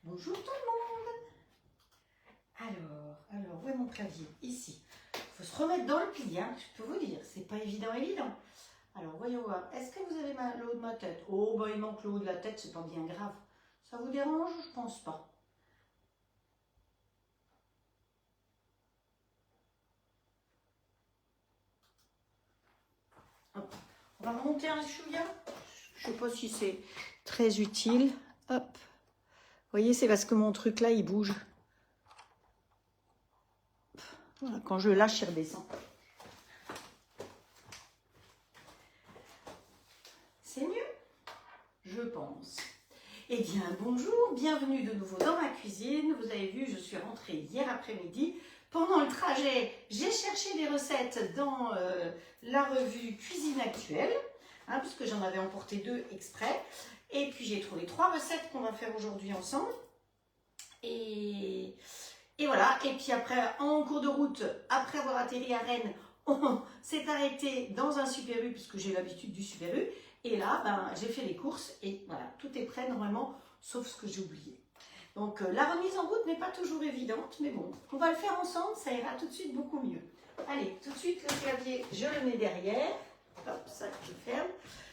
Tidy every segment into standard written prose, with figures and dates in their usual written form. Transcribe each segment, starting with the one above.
Bonjour tout le monde. Alors, où est mon clavier? Ici. Il faut se remettre dans le pli, hein, je peux vous dire, c'est pas évident. Alors, voyons voir. Est-ce que vous avez le haut de ma tête? Oh, bah il manque le haut de la tête, c'est pas bien grave. Ça vous dérange? Je pense pas. Hop. On va remonter un chouïa. Je sais pas si c'est très utile. Hop. Vous voyez, c'est parce que mon truc là, il bouge. Voilà, quand je lâche, il redescend. C'est mieux, je pense. Eh bien, bonjour, bienvenue de nouveau dans ma cuisine. Vous avez vu, je suis rentrée hier après-midi. Pendant le trajet, j'ai cherché des recettes dans la revue Cuisine Actuelle, hein, puisque j'en avais emporté 2 exprès. Et puis, j'ai trouvé 3 recettes qu'on va faire aujourd'hui ensemble. Et voilà. Et puis après, en cours de route, après avoir atterri à Rennes, on s'est arrêté dans un Super U, puisque j'ai l'habitude du Super U. Et là, j'ai fait les courses et voilà, tout est prêt normalement, sauf ce que j'ai oublié. Donc la remise en route n'est pas toujours évidente, mais bon, on va le faire ensemble, ça ira tout de suite beaucoup mieux. Allez, tout de suite, le clavier, je le mets derrière. Hop, ça, je ferme.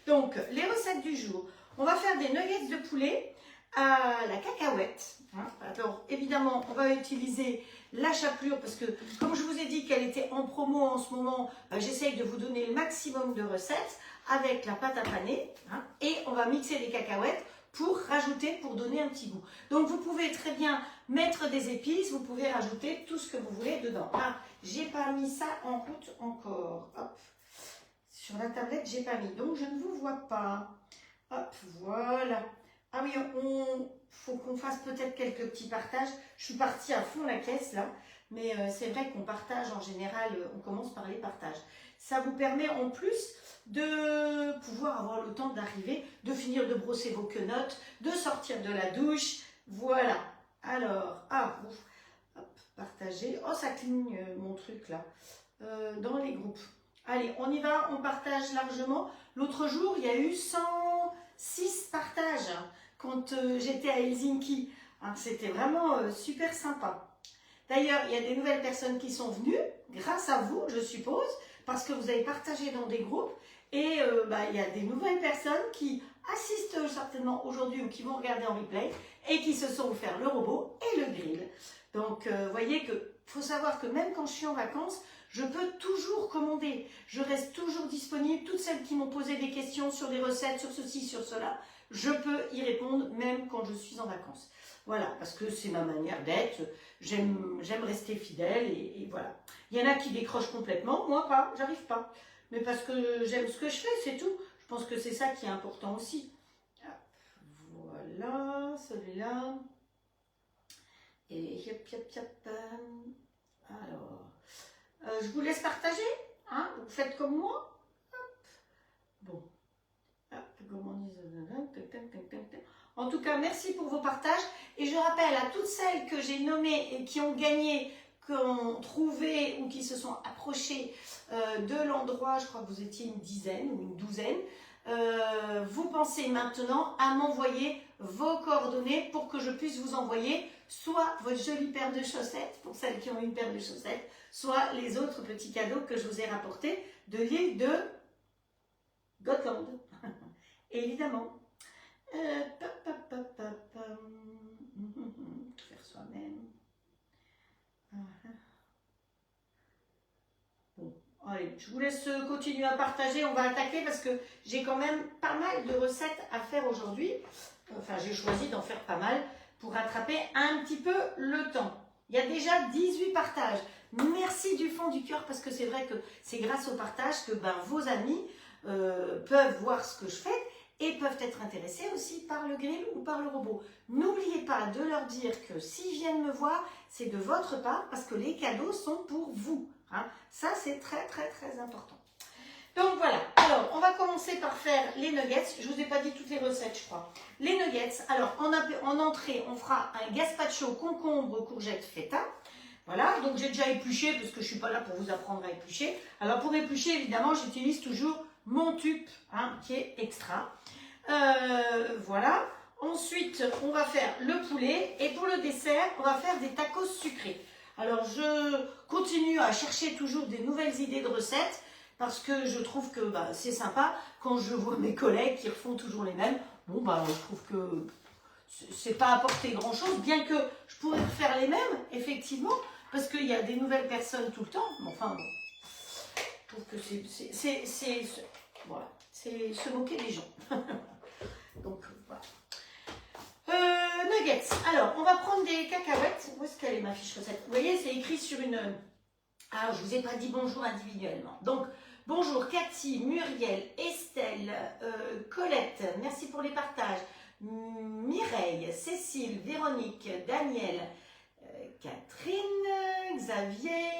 Donc, les recettes du jour. On va faire des nuggets de poulet à la cacahuète. Hein. Alors, évidemment, on va utiliser la chapelure parce que, comme je vous ai dit qu'elle était en promo en ce moment, j'essaye de vous donner le maximum de recettes avec la pâte à paner. Hein, et on va mixer les cacahuètes pour rajouter, pour donner un petit goût. Donc, vous pouvez très bien mettre des épices, vous pouvez rajouter tout ce que vous voulez dedans. Ah, j'ai pas mis ça en route encore. Hop. Sur la tablette, j'ai pas mis, donc je ne vous vois pas. Hop, voilà. Ah oui, faut qu'on fasse peut-être quelques petits partages. Je suis partie à fond la caisse là, mais c'est vrai qu'on partage en général, on commence par les partages. Ça vous permet en plus de pouvoir avoir le temps d'arriver, de finir de brosser vos quenottes, de sortir de la douche. Voilà. Alors, ouf. Hop, partager. Oh, ça cligne mon truc là. Dans les groupes. Allez, on y va, on partage largement. L'autre jour, il y a eu 106 partages quand j'étais à Helsinki. Hein, c'était vraiment super sympa. D'ailleurs, il y a des nouvelles personnes qui sont venues, grâce à vous, je suppose, parce que vous avez partagé dans des groupes. Et il y a des nouvelles personnes qui assistent certainement aujourd'hui ou qui vont regarder en replay et qui se sont offert le robot et le grill. Donc, vous voyez qu'il faut savoir que même quand je suis en vacances, je peux toujours commander. Je reste toujours disponible. Toutes celles qui m'ont posé des questions sur des recettes, sur ceci, sur cela, je peux y répondre même quand je suis en vacances. Voilà, parce que c'est ma manière d'être. J'aime rester fidèle et voilà. Il y en a qui décrochent complètement, moi pas, j'arrive pas. Mais parce que j'aime ce que je fais, c'est tout. Je pense que c'est ça qui est important aussi. Voilà, celui-là. Et yop. Alors, je vous laisse partager. Hein, vous faites comme moi. Hop. Bon. Hop, comment on dit. En tout cas, merci pour vos partages. Et je rappelle à toutes celles que j'ai nommées et qui ont gagné, qui ont trouvé ou qui se sont approchées de l'endroit, je crois que vous étiez une dizaine ou une douzaine, vous pensez maintenant à m'envoyer vos coordonnées pour que je puisse vous envoyer soit votre jolie paire de chaussettes, pour celles qui ont une paire de chaussettes, soit les autres petits cadeaux que je vous ai rapportés de l'île de Gotland. Évidemment. Tout faire soi-même. Bon, allez, je vous laisse continuer à partager. On va attaquer parce que j'ai quand même pas mal de recettes à faire aujourd'hui. Enfin, j'ai choisi d'en faire pas mal pour rattraper un petit peu le temps. Il y a déjà 18 partages. Merci du fond du cœur parce que c'est vrai que c'est grâce au partage que vos amis peuvent voir ce que je fais et peuvent être intéressés aussi par le grill ou par le robot. N'oubliez pas de leur dire que s'ils viennent me voir, c'est de votre part parce que les cadeaux sont pour vous. Hein. Ça, c'est très important. Donc voilà, alors on va commencer par faire les nuggets. Je ne vous ai pas dit toutes les recettes, je crois. Les nuggets, alors en entrée, on fera un gazpacho concombre, courgette, feta. Voilà, donc j'ai déjà épluché parce que je ne suis pas là pour vous apprendre à éplucher. Alors pour éplucher, évidemment, j'utilise toujours mon tube hein, qui est extra. Voilà, Ensuite, on va faire le poulet. Et pour le dessert, on va faire des tacos sucrés. Alors, je continue à chercher toujours des nouvelles idées de recettes parce que je trouve que c'est sympa quand je vois mes collègues qui refont toujours les mêmes. Bon, je trouve que c'est pas apporter grand-chose, bien que je pourrais refaire les mêmes, effectivement, parce qu'il y a des nouvelles personnes tout le temps. Mais enfin, bon, je trouve que voilà, c'est se moquer des gens. Donc, voilà. Nuggets. Alors, on va prendre des cacahuètes. Où est-ce qu'elle est ma fiche recette? Vous voyez, c'est écrit sur une... Alors, je ne vous ai pas dit bonjour individuellement. Donc, bonjour Cathy, Muriel, Estelle, Colette, merci pour les partages. Mireille, Cécile, Véronique, Daniel, Catherine, Xavier,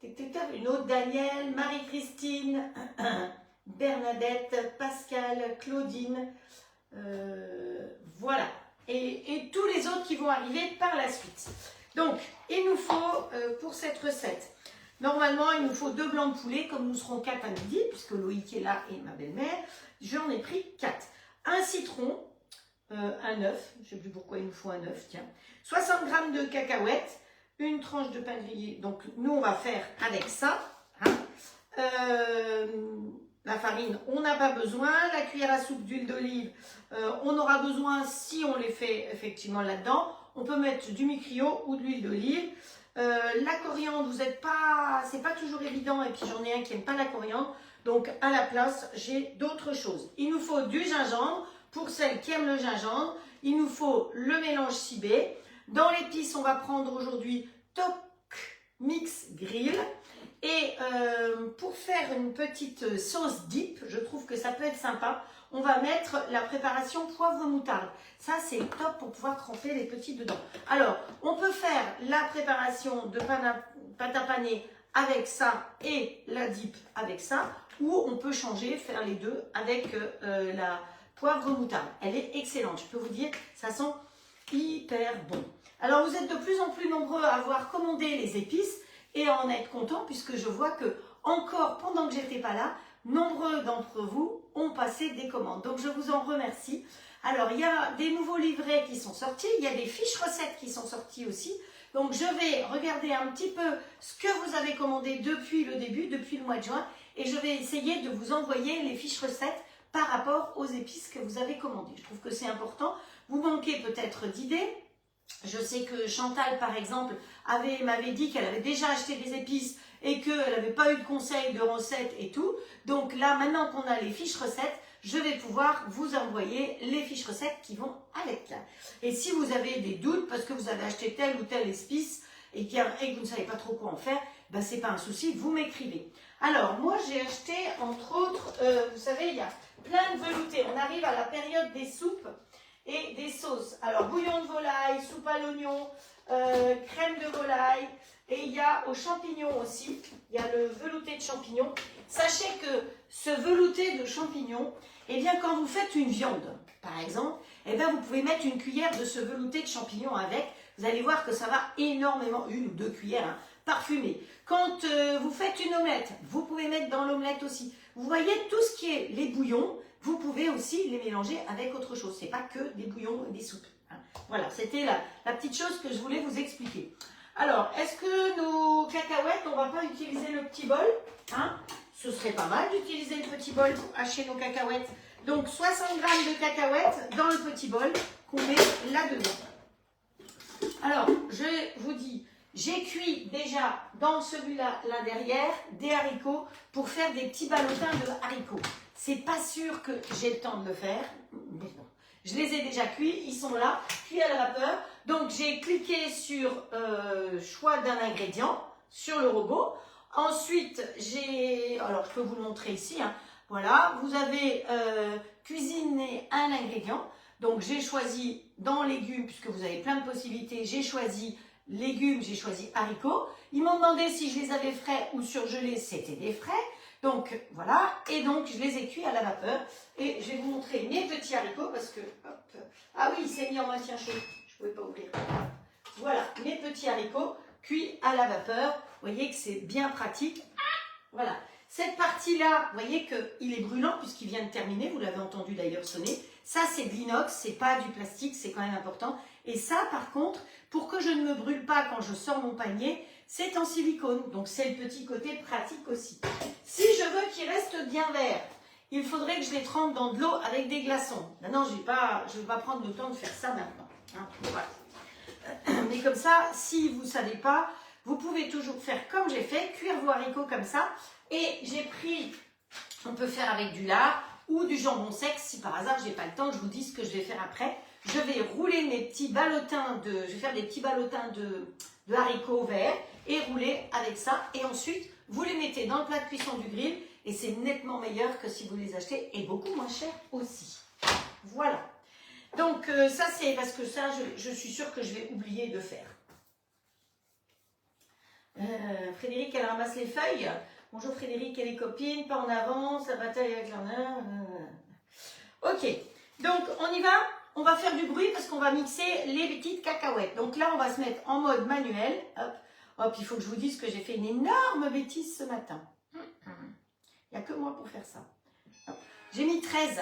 une autre Daniel, Marie-Christine, Bernadette, Pascal, Claudine, voilà. Et tous les autres qui vont arriver par la suite. Donc, il nous faut, pour cette recette, normalement, il nous faut 2 blancs de poulet, comme nous serons 4 à midi, puisque Loïc est là et ma belle-mère. J'en ai pris 4. Un citron, un œuf, je ne sais plus pourquoi il nous faut un œuf, tiens. 60 g de cacahuètes, une tranche de pain grillé. Donc, nous, on va faire avec ça. Hein. La farine, on n'a pas besoin. La cuillère à soupe d'huile d'olive, on aura besoin si on les fait effectivement là-dedans. On peut mettre du micrio ou de l'huile d'olive. La coriandre, c'est pas toujours évident. Et puis j'en ai un qui n'aime pas la coriandre. Donc à la place, j'ai d'autres choses. Il nous faut du gingembre. Pour celles qui aiment le gingembre, il nous faut le mélange cibé. Dans l'épice, on va prendre aujourd'hui Toc Mix Grill. Et pour faire une petite sauce dip, je trouve que ça peut être sympa, on va mettre la préparation poivre moutarde. Ça, c'est top pour pouvoir tremper les petits dedans. Alors, on peut faire la préparation de pâte à paner avec ça et la dip avec ça, ou on peut changer, faire les deux avec la poivre moutarde. Elle est excellente, je peux vous dire, ça sent hyper bon. Alors, vous êtes de plus en plus nombreux à avoir commandé les épices et à en être content, puisque je vois que, encore pendant que j'étais pas là, nombreux d'entre vous ont passé des commandes. Donc, je vous en remercie. Alors, il y a des nouveaux livrets qui sont sortis, il y a des fiches recettes qui sont sorties aussi. Donc, je vais regarder un petit peu ce que vous avez commandé depuis le début, depuis le mois de juin, et je vais essayer de vous envoyer les fiches recettes par rapport aux épices que vous avez commandées. Je trouve que c'est important. Vous manquez peut-être d'idées. Je sais que Chantal, par exemple, m'avait dit qu'elle avait déjà acheté des épices et qu'elle n'avait pas eu de conseils de recettes et tout. Donc là, maintenant qu'on a les fiches recettes, je vais pouvoir vous envoyer les fiches recettes qui vont avec. Et si vous avez des doutes parce que vous avez acheté telle ou telle épice et que vous ne savez pas trop quoi en faire, ben c'est pas un souci, vous m'écrivez. Alors, moi, j'ai acheté, entre autres, vous savez, il y a plein de veloutés. On arrive à la période des soupes et des sauces. Alors, bouillon de volaille, soupe à l'oignon, crème de volaille. Et il y a aux champignons aussi, il y a le velouté de champignons. Sachez que ce velouté de champignons, eh bien, quand vous faites une viande, par exemple, eh bien, vous pouvez mettre une cuillère de ce velouté de champignons avec. Vous allez voir que ça va énormément, 1 ou 2 cuillères, hein, parfumer. Quand vous faites une omelette, vous pouvez mettre dans l'omelette aussi. Vous voyez, tout ce qui est les bouillons, vous pouvez aussi les mélanger avec autre chose. Ce n'est pas que des bouillons et des soupes. Hein. Voilà, c'était la petite chose que je voulais vous expliquer. Alors, est-ce que nos cacahuètes, on ne va pas utiliser le petit bol, hein? Ce serait pas mal d'utiliser le petit bol pour hacher nos cacahuètes. Donc, 60 g de cacahuètes dans le petit bol qu'on met là-dedans. Alors, je vous dis, j'ai cuit déjà dans celui-là, là derrière, des haricots pour faire des petits ballotins de haricots. C'est pas sûr que j'ai le temps de le faire, mais bon. Je les ai déjà cuits, ils sont là, cuits à la vapeur. Donc, j'ai cliqué sur choix d'un ingrédient sur le robot. Ensuite, alors je peux vous le montrer ici, hein. Voilà, vous avez cuisiné un ingrédient. Donc, j'ai choisi dans légumes, puisque vous avez plein de possibilités, j'ai choisi légumes, j'ai choisi haricots. Ils m'ont demandé si je les avais frais ou surgelés, c'était des frais. Donc, voilà, et donc je les ai cuits à la vapeur. Et je vais vous montrer mes petits haricots parce que, hop, ah oui, il s'est mis en maintien chaud, je ne pouvais pas ouvrir. Voilà, mes petits haricots cuits à la vapeur. Vous voyez que c'est bien pratique. Voilà, Cette partie-là, vous voyez qu'il est brûlant puisqu'il vient de terminer, vous l'avez entendu d'ailleurs sonner. Ça, c'est de l'inox, c'est pas du plastique, c'est quand même important. Et ça, par contre, pour que je ne me brûle pas quand je sors mon panier, c'est en silicone. Donc, c'est le petit côté pratique aussi. Si je veux qu'il reste bien vert, il faudrait que je les trempe dans de l'eau avec des glaçons. Maintenant, je ne vais pas prendre le temps de faire ça maintenant. Hein, voilà. Mais comme ça, si vous ne savez pas, vous pouvez toujours faire comme j'ai fait, cuire vos haricots comme ça. Et j'ai pris, on peut faire avec du lard ou du jambon sec. Si par hasard, je n'ai pas le temps, je vous dis ce que je vais faire après. Je vais rouler mes petits ballotins je vais faire des petits ballotins de haricots verts et rouler avec ça. Et ensuite, vous les mettez dans le plat de cuisson du grill et c'est nettement meilleur que si vous les achetez et beaucoup moins cher aussi. Voilà. Donc ça c'est parce que ça je suis sûre que je vais oublier de faire. Frédéric elle ramasse les feuilles. Bonjour Frédéric et les copines, pas en avance, la bataille avec l'honneur. Ok, donc on y va, on va faire du bruit parce qu'on va mixer les petites cacahuètes. Donc là on va se mettre en mode manuel. Hop, hop, il faut que je vous dise que j'ai fait une énorme bêtise ce matin. Il n'y a que moi pour faire ça. J'ai mis 13.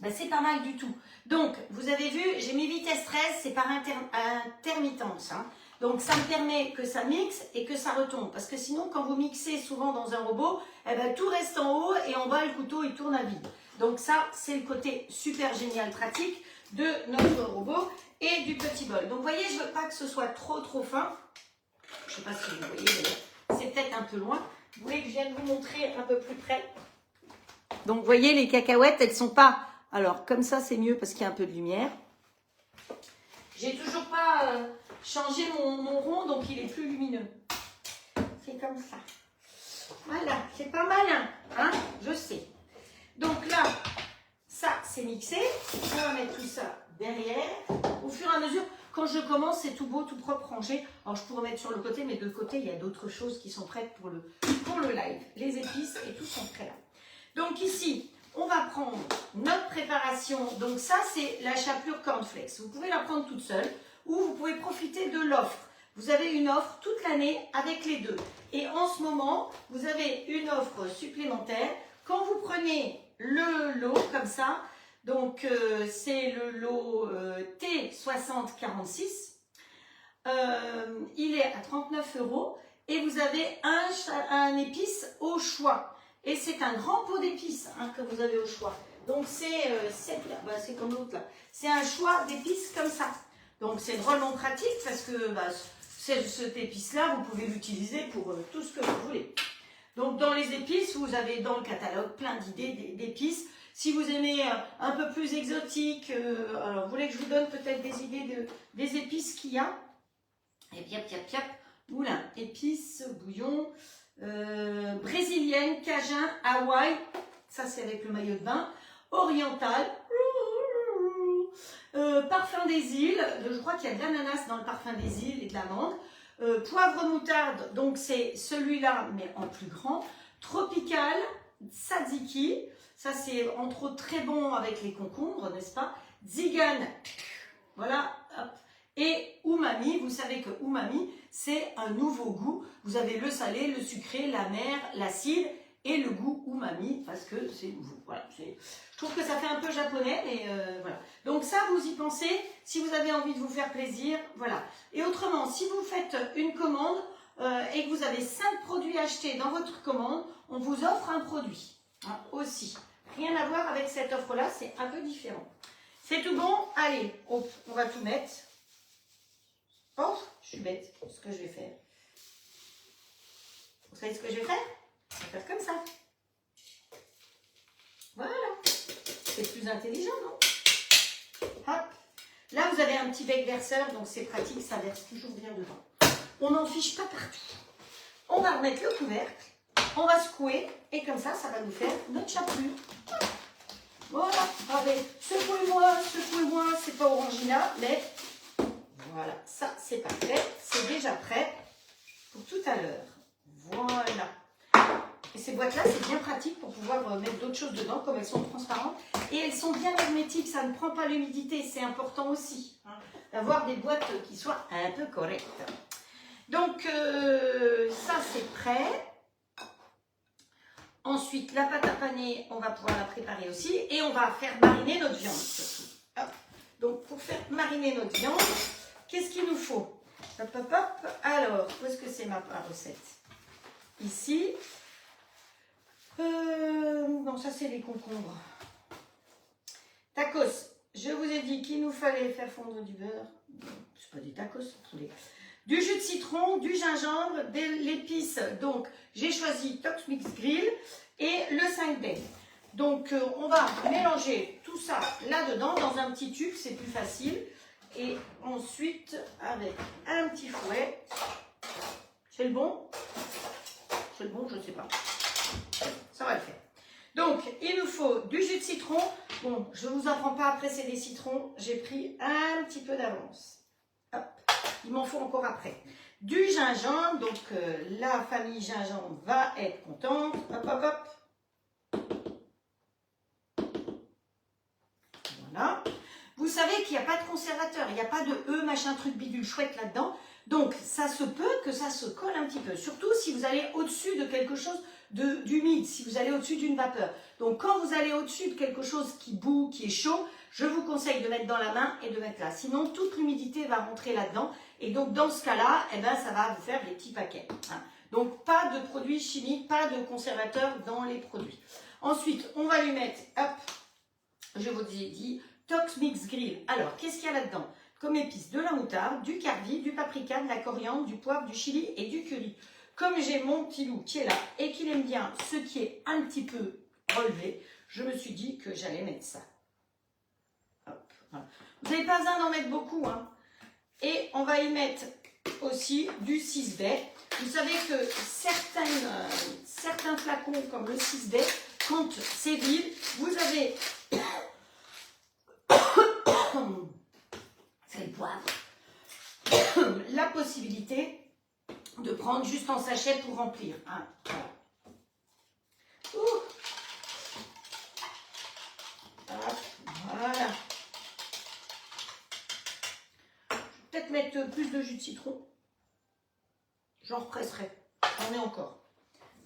Ben, c'est pas mal du tout. Donc, vous avez vu, j'ai mis vitesse 13, c'est par intermittence. Hein. Donc, ça me permet que ça mixe et que ça retombe. Parce que sinon, quand vous mixez souvent dans un robot, eh ben, tout reste en haut et en bas, le couteau, il tourne à vide. Donc, ça, c'est le côté super génial, pratique de notre robot et du petit bol. Donc, vous voyez, je ne veux pas que ce soit trop fin. Je ne sais pas si vous voyez, mais c'est peut-être un peu loin. Vous voulez que je vienne vous montrer un peu plus près? Donc, vous voyez, les cacahuètes, elles ne sont pas... Alors, comme ça, c'est mieux parce qu'il y a un peu de lumière. J'ai toujours pas changé mon rond, donc il est plus lumineux. C'est comme ça. Voilà, c'est pas malin, hein, je sais. Donc là, ça, c'est mixé. On va mettre tout ça derrière. Au fur et à mesure, quand je commence, c'est tout beau, tout propre, rangé. Alors, je pourrais mettre sur le côté, mais de côté, il y a d'autres choses qui sont prêtes pour le live. Les épices et tout sont prêts là. Donc ici... On va prendre notre préparation. Donc ça, c'est la chapelure cornflakes. Vous pouvez la prendre toute seule ou vous pouvez profiter de l'offre. Vous avez une offre toute l'année avec les deux. Et en ce moment, vous avez une offre supplémentaire. Quand vous prenez le lot comme ça, donc c'est le lot T6046, il est à 39 € et vous avez un épice au choix. Et c'est un grand pot d'épices hein, que vous avez au choix. Donc c'est comme l'autre là. C'est un choix d'épices comme ça. Donc c'est drôlement pratique parce que cette épice-là, vous pouvez l'utiliser pour tout ce que vous voulez. Donc dans les épices, vous avez dans le catalogue plein d'idées d'épices. Si vous aimez un peu plus exotique, alors vous voulez que je vous donne peut-être des idées des épices qu'il y a. Et piap. Oula, épices, bouillon... brésilienne, cajun, Hawaï, ça c'est avec le maillot de bain, oriental, parfum des îles, je crois qu'il y a de l'ananas dans le parfum des îles et de l'amande, poivre moutarde, donc c'est celui-là mais en plus grand, tropical, tzatziki, ça c'est entre autres très bon avec les concombres, n'est-ce pas, Zigan, voilà, hop. Et umami, vous savez que umami, c'est un nouveau goût. Vous avez le salé, le sucré, l'amer, l'acide et le goût umami parce que c'est nouveau. Voilà, je trouve que ça fait un peu japonais, mais voilà. Donc ça, vous y pensez si vous avez envie de vous faire plaisir. Voilà. Et autrement, si vous faites une commande et que vous avez 5 produits achetés dans votre commande, on vous offre un produit hein, aussi. Rien à voir avec cette offre-là, c'est un peu différent. C'est tout bon? Allez, on va tout mettre. Oh, je suis bête. Ce que je vais faire. Vous savez ce que je vais faire? Je vais faire comme ça. Voilà. C'est plus intelligent, non? Hop. Là, vous avez un petit bec verseur, donc c'est pratique, ça verse toujours bien dedans. On n'en fiche pas partout. On va remettre le couvercle, on va secouer, et comme ça, ça va nous faire notre chapelure. Voilà. Allez, secouez-moi, c'est pas Orangina, mais voilà, ça c'est parfait, c'est déjà prêt pour tout à l'heure. Voilà. Et ces boîtes-là, c'est bien pratique pour pouvoir mettre d'autres choses dedans, comme elles sont transparentes. Et elles sont bien hermétiques, ça ne prend pas l'humidité, c'est important aussi, hein, d'avoir des boîtes qui soient un peu correctes. Donc, ça c'est prêt. Ensuite, la pâte à paner, on va pouvoir la préparer aussi. Et on va faire mariner notre viande surtout. Hop. Donc, pour faire mariner notre viande, qu'est-ce qu'il nous faut? Hop, hop, hop. Alors, où est-ce que c'est ma recette? Ici. Non, ça c'est les concombres. Tacos. Je vous ai dit qu'il nous fallait faire fondre du beurre. C'est pas des tacos, du jus de citron, du gingembre, de l'épice. Donc, j'ai choisi Tox Mix Grill et le 5 bay. Donc, on va mélanger tout ça là-dedans dans un petit tube, c'est plus facile. Et ensuite, avec un petit fouet. C'est le bon? C'est le bon, je ne sais pas. Ça va le faire. Donc, il nous faut du jus de citron. Bon, je ne vous apprends pas à presser des citrons. J'ai pris un petit peu d'avance. Hop. Il m'en faut encore après. Du gingembre, donc la famille gingembre va être contente. Hop, hop, hop. Voilà. Vous savez qu'il n'y a pas de conservateur, il n'y a pas de machin truc bidule chouette là-dedans. Donc, ça se peut que ça se colle un petit peu. Surtout si vous allez au-dessus de quelque chose d'humide, si vous allez au-dessus d'une vapeur. Donc, quand vous allez au-dessus de quelque chose qui bout, qui est chaud, je vous conseille de mettre dans la main et de mettre là. Sinon, toute l'humidité va rentrer là-dedans. Et donc, dans ce cas-là, eh ben, ça va vous faire des petits paquets. Hein. Donc, pas de produits chimiques, pas de conservateurs dans les produits. Ensuite, on va lui mettre, hop, je vous ai dit, Tox Mix Grill. Alors, qu'est-ce qu'il y a là-dedans? Comme épices, de la moutarde, du carvi, du paprika, de la coriandre, du poivre, du chili et du curry. Comme j'ai mon petit loup qui est là et qu'il aime bien ce qui est un petit peu relevé, je me suis dit que j'allais mettre ça. Hop, voilà. Vous n'avez pas besoin d'en mettre beaucoup, hein. Et on va y mettre aussi du 6 bay. Vous savez que certains flacons comme le 6 bay, quand c'est vide, vous avez c'est le poivre, la possibilité de prendre juste en sachet pour remplir. Hein. Voilà. Hop, voilà. Je vais peut-être mettre plus de jus de citron. J'en represserai. J'en ai encore.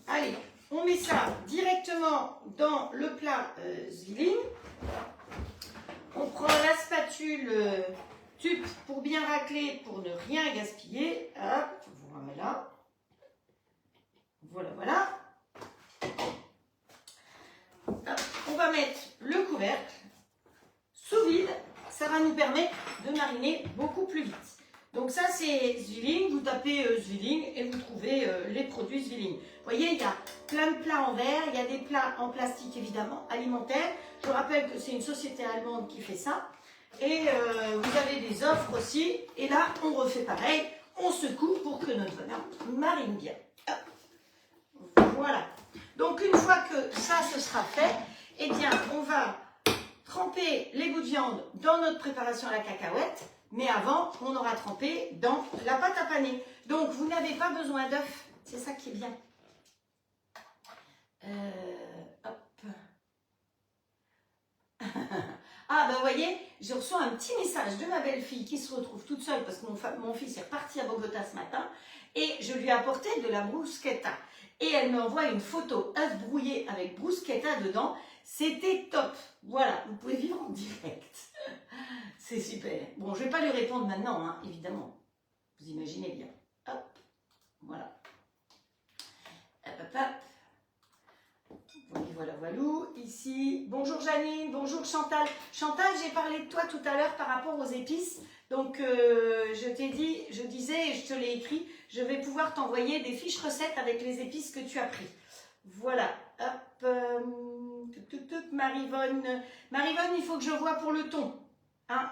Allez, on met ça directement dans le plat zwilling. On prend la spatule tube pour bien racler, pour ne rien gaspiller. Hop, voilà. Voilà, voilà. Hop, on va mettre le couvercle sous vide. Ça va nous permettre de mariner beaucoup plus vite. Donc ça, c'est Zwilling. Vous tapez Zwilling et vous trouvez les produits Zwilling. Vous voyez, il y a plein de plats en verre. Il y a des plats en plastique, évidemment, alimentaires. Je rappelle que c'est une société allemande qui fait ça. Et vous avez des offres aussi. Et là, on refait pareil. On secoue pour que notre viande marine bien. Hop. Voilà. Donc, une fois que ça, ce sera fait, eh bien, on va tremper les bouts de viande dans notre préparation à la cacahuète. Mais avant, on aura trempé dans la pâte à paner. Donc, vous n'avez pas besoin d'œufs. C'est ça qui est bien. Hop. Ah, ben vous voyez, j'ai reçu un petit message de ma belle-fille qui se retrouve toute seule parce que mon fils est reparti à Bogota ce matin et je lui ai apporté de la bruschetta. Et elle m'envoie une photo œuf brouillé avec bruschetta dedans. C'était top. Voilà, vous pouvez vivre en direct. C'est super. Bon, je ne vais pas lui répondre maintenant, hein, évidemment. Vous imaginez bien. Hop, voilà. Hop, hop, hop. Voilà, voilà. Ici, bonjour Janine, bonjour Chantal. Chantal, j'ai parlé de toi tout à l'heure par rapport aux épices. Donc, je disais, et je te l'ai écrit, je vais pouvoir t'envoyer des fiches recettes avec les épices que tu as pris. Voilà. Hop. Marivonne, il faut que je vois pour le thon. Hein,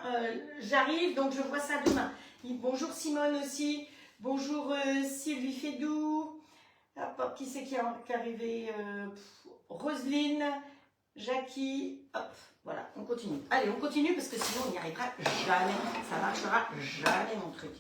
j'arrive, donc je vois ça demain. Bonjour Simone aussi. Bonjour Sylvie Fédou. Hop, hop, qui c'est qui est arrivé Roselyne. Jackie, hop, voilà, on continue. Allez, on continue parce que sinon on n'y arrivera jamais. Ça marchera jamais mon truc.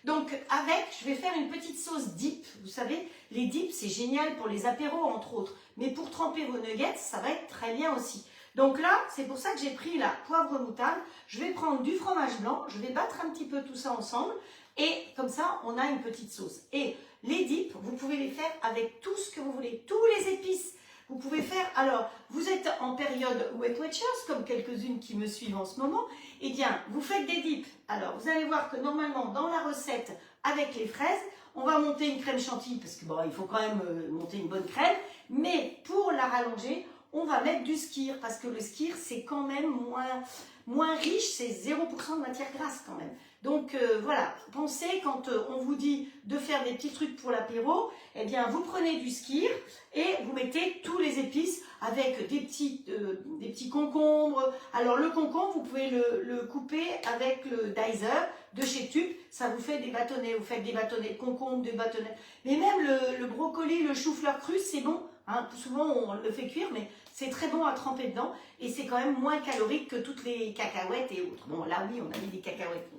Donc avec, je vais faire une petite sauce dip. Vous savez, les dips, c'est génial pour les apéros entre autres. Mais pour tremper vos nuggets, ça va être très bien aussi. Donc là, c'est pour ça que j'ai pris la poivre moutarde. Je vais prendre du fromage blanc. Je vais battre un petit peu tout ça ensemble. Et comme ça, on a une petite sauce. Et les dips, vous pouvez les faire avec tout ce que vous voulez. Tous les épices. Vous pouvez faire, alors, vous êtes en période Weight Watchers, comme quelques-unes qui me suivent en ce moment, eh bien, vous faites des dips. Alors, vous allez voir que normalement, dans la recette avec les fraises, on va monter une crème chantilly, parce que bon, il faut quand même monter une bonne crème, mais pour la rallonger, on va mettre du skyr, parce que le skyr, c'est quand même moins riche, c'est 0% de matière grasse quand même. Donc voilà, pensez quand on vous dit de faire des petits trucs pour l'apéro, eh bien vous prenez du skyr et vous mettez tous les épices avec des petits concombres. Alors le concombre, vous pouvez le couper avec le dicer de chez Tube, ça vous fait des bâtonnets, vous faites des bâtonnets de concombre, des bâtonnets. Mais même le brocoli, le chou-fleur cru, c'est bon. Hein, souvent on le fait cuire, mais c'est très bon à tremper dedans et c'est quand même moins calorique que toutes les cacahuètes et autres. Bon là oui, on a mis des cacahuètes.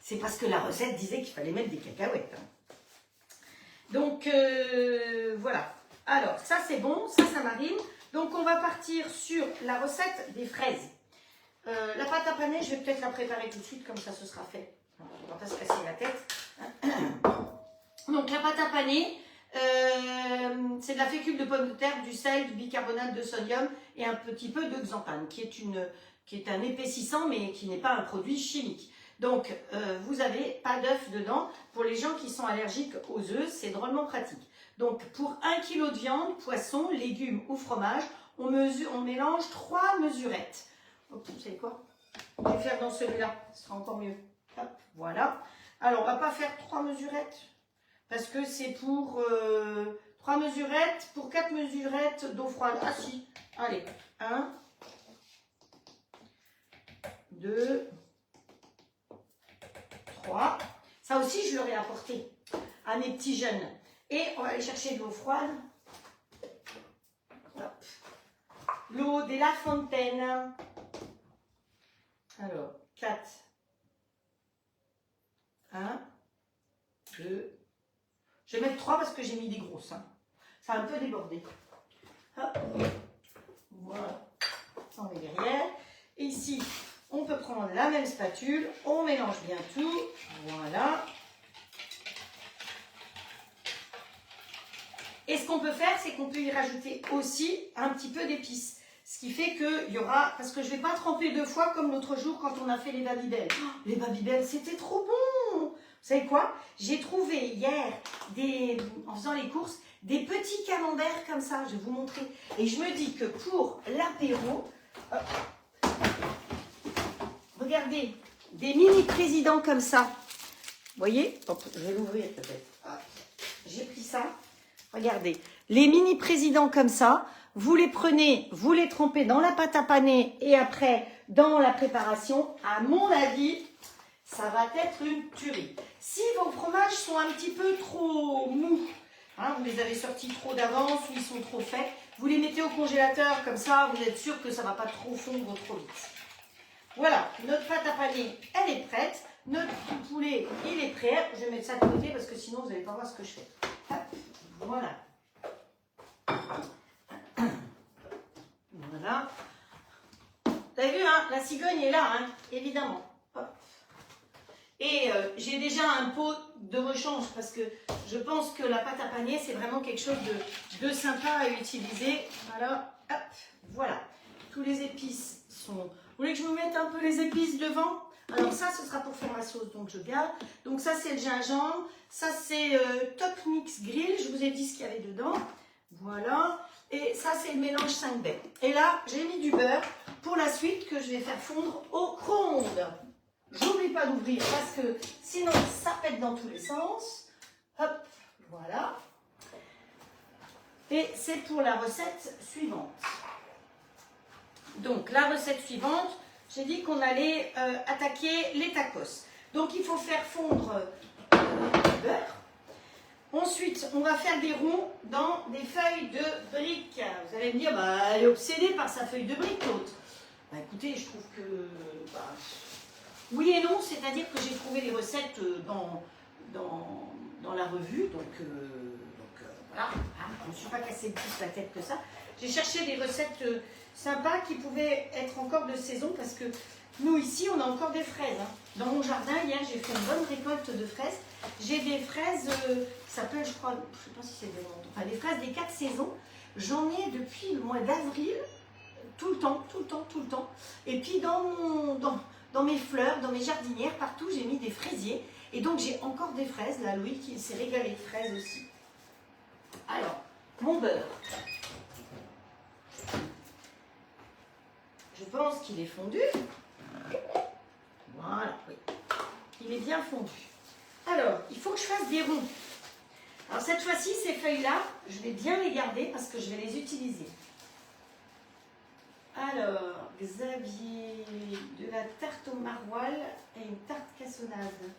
C'est parce que la recette disait qu'il fallait mettre des cacahuètes. Hein. Donc voilà. Alors ça c'est bon, ça marine. Donc on va partir sur la recette des fraises. La pâte à paner, je vais peut-être la préparer tout de suite, comme ça ce sera fait. On va pas se casser la tête. Donc la pâte à paner, c'est de la fécule de pommes de terre, du sel, du bicarbonate de sodium et un petit peu de xanthane, qui est un épaississant mais qui n'est pas un produit chimique. Donc vous n'avez pas d'œuf dedans. Pour les gens qui sont allergiques aux œufs, c'est drôlement pratique. Donc pour 1 kg de viande, poisson, légumes ou fromage, on mélange 3 mesurettes. Hop, vous savez quoi? On va faire dans celui-là, ce sera encore mieux. Hop, voilà. Alors on va pas faire 3 mesurettes. Parce que c'est pour 3 mesurettes, pour 4 mesurettes d'eau froide. Ah si, allez, 1, 2, 3. Ça aussi, je l'aurais apporté à mes petits jeunes. Et on va aller chercher de l'eau froide. L'eau de la fontaine. Alors, 4. 1, 2, je vais mettre 3 parce que j'ai mis des grosses. Hein. Ça a un peu débordé. Hop. Voilà. Ça, on met derrière. Et ici, on peut prendre la même spatule. On mélange bien tout. Voilà. Et ce qu'on peut faire, c'est qu'on peut y rajouter aussi un petit peu d'épices. Ce qui fait qu'il y aura... Parce que je ne vais pas tremper 2 fois comme l'autre jour quand on a fait les babybel. Oh, les babybel, c'était trop bon! Vous savez quoi? J'ai trouvé hier, en faisant les courses, des petits camemberts comme ça. Je vais vous montrer. Et je me dis que pour l'apéro, regardez, des mini-présidents comme ça. Vous voyez? Hop, je vais l'ouvrir peut-être. J'ai pris ça. Regardez, les mini-présidents comme ça, vous les prenez, vous les trempez dans la pâte à paner et après dans la préparation. À mon avis, ça va être une tuerie. Si vos fromages sont un petit peu trop mous, hein, vous les avez sortis trop d'avance ou ils sont trop faits, vous les mettez au congélateur, comme ça vous êtes sûr que ça ne va pas trop fondre trop vite. Voilà, notre pâte à paner, elle est prête. Notre poulet, il est prêt. Je vais mettre ça de côté parce que sinon vous n'allez pas voir ce que je fais. Hop, voilà. Voilà. Vous avez vu, hein, la cigogne est là, hein, évidemment. Hop. Et j'ai déjà un pot de rechange parce que je pense que la pâte à paner, c'est vraiment quelque chose de sympa à utiliser. Voilà, hop, voilà. Tous les épices sont... Vous voulez que je vous mette un peu les épices devant? Alors ça, ce sera pour faire ma sauce, donc je garde. Donc ça, c'est le gingembre. Ça, c'est Top Mix Grill. Je vous ai dit ce qu'il y avait dedans. Voilà. Et ça, c'est le mélange 5 baies. Et là, j'ai mis du beurre pour la suite que je vais faire fondre au micro-ondes. J'oublie pas d'ouvrir parce que sinon, ça pète dans tous les sens. Hop, voilà. Et c'est pour la recette suivante. Donc, la recette suivante, j'ai dit qu'on allait attaquer les tacos. Donc, il faut faire fondre le beurre. Ensuite, on va faire des ronds dans des feuilles de briques. Vous allez me dire, bah, elle est obsédée par sa feuille de briques, l'autre. Bah, écoutez, je trouve que... bah, oui et non, c'est-à-dire que j'ai trouvé les recettes dans la revue, donc voilà, hein, je ne me suis pas cassé plus la tête que ça. J'ai cherché des recettes sympas qui pouvaient être encore de saison, parce que nous, ici, on a encore des fraises. Hein. Dans mon jardin, hier, j'ai fait une bonne récolte de fraises. J'ai des fraises, ça s'appelle, je crois, je ne sais pas si c'est des noms, enfin, les fraises des 4 saisons. J'en ai depuis le mois d'avril, tout le temps. Et puis dans mes fleurs, dans mes jardinières, partout, j'ai mis des fraisiers. Et donc, j'ai encore des fraises. Là, Louis qui s'est régalé de fraises aussi. Alors, mon beurre. Je pense qu'il est fondu. Voilà, oui. Il est bien fondu. Alors, il faut que je fasse des ronds. Alors, cette fois-ci, ces feuilles-là, je vais bien les garder parce que je vais les utiliser. Alors, Xavier, de la tarte au maroilles et une tarte cassonade.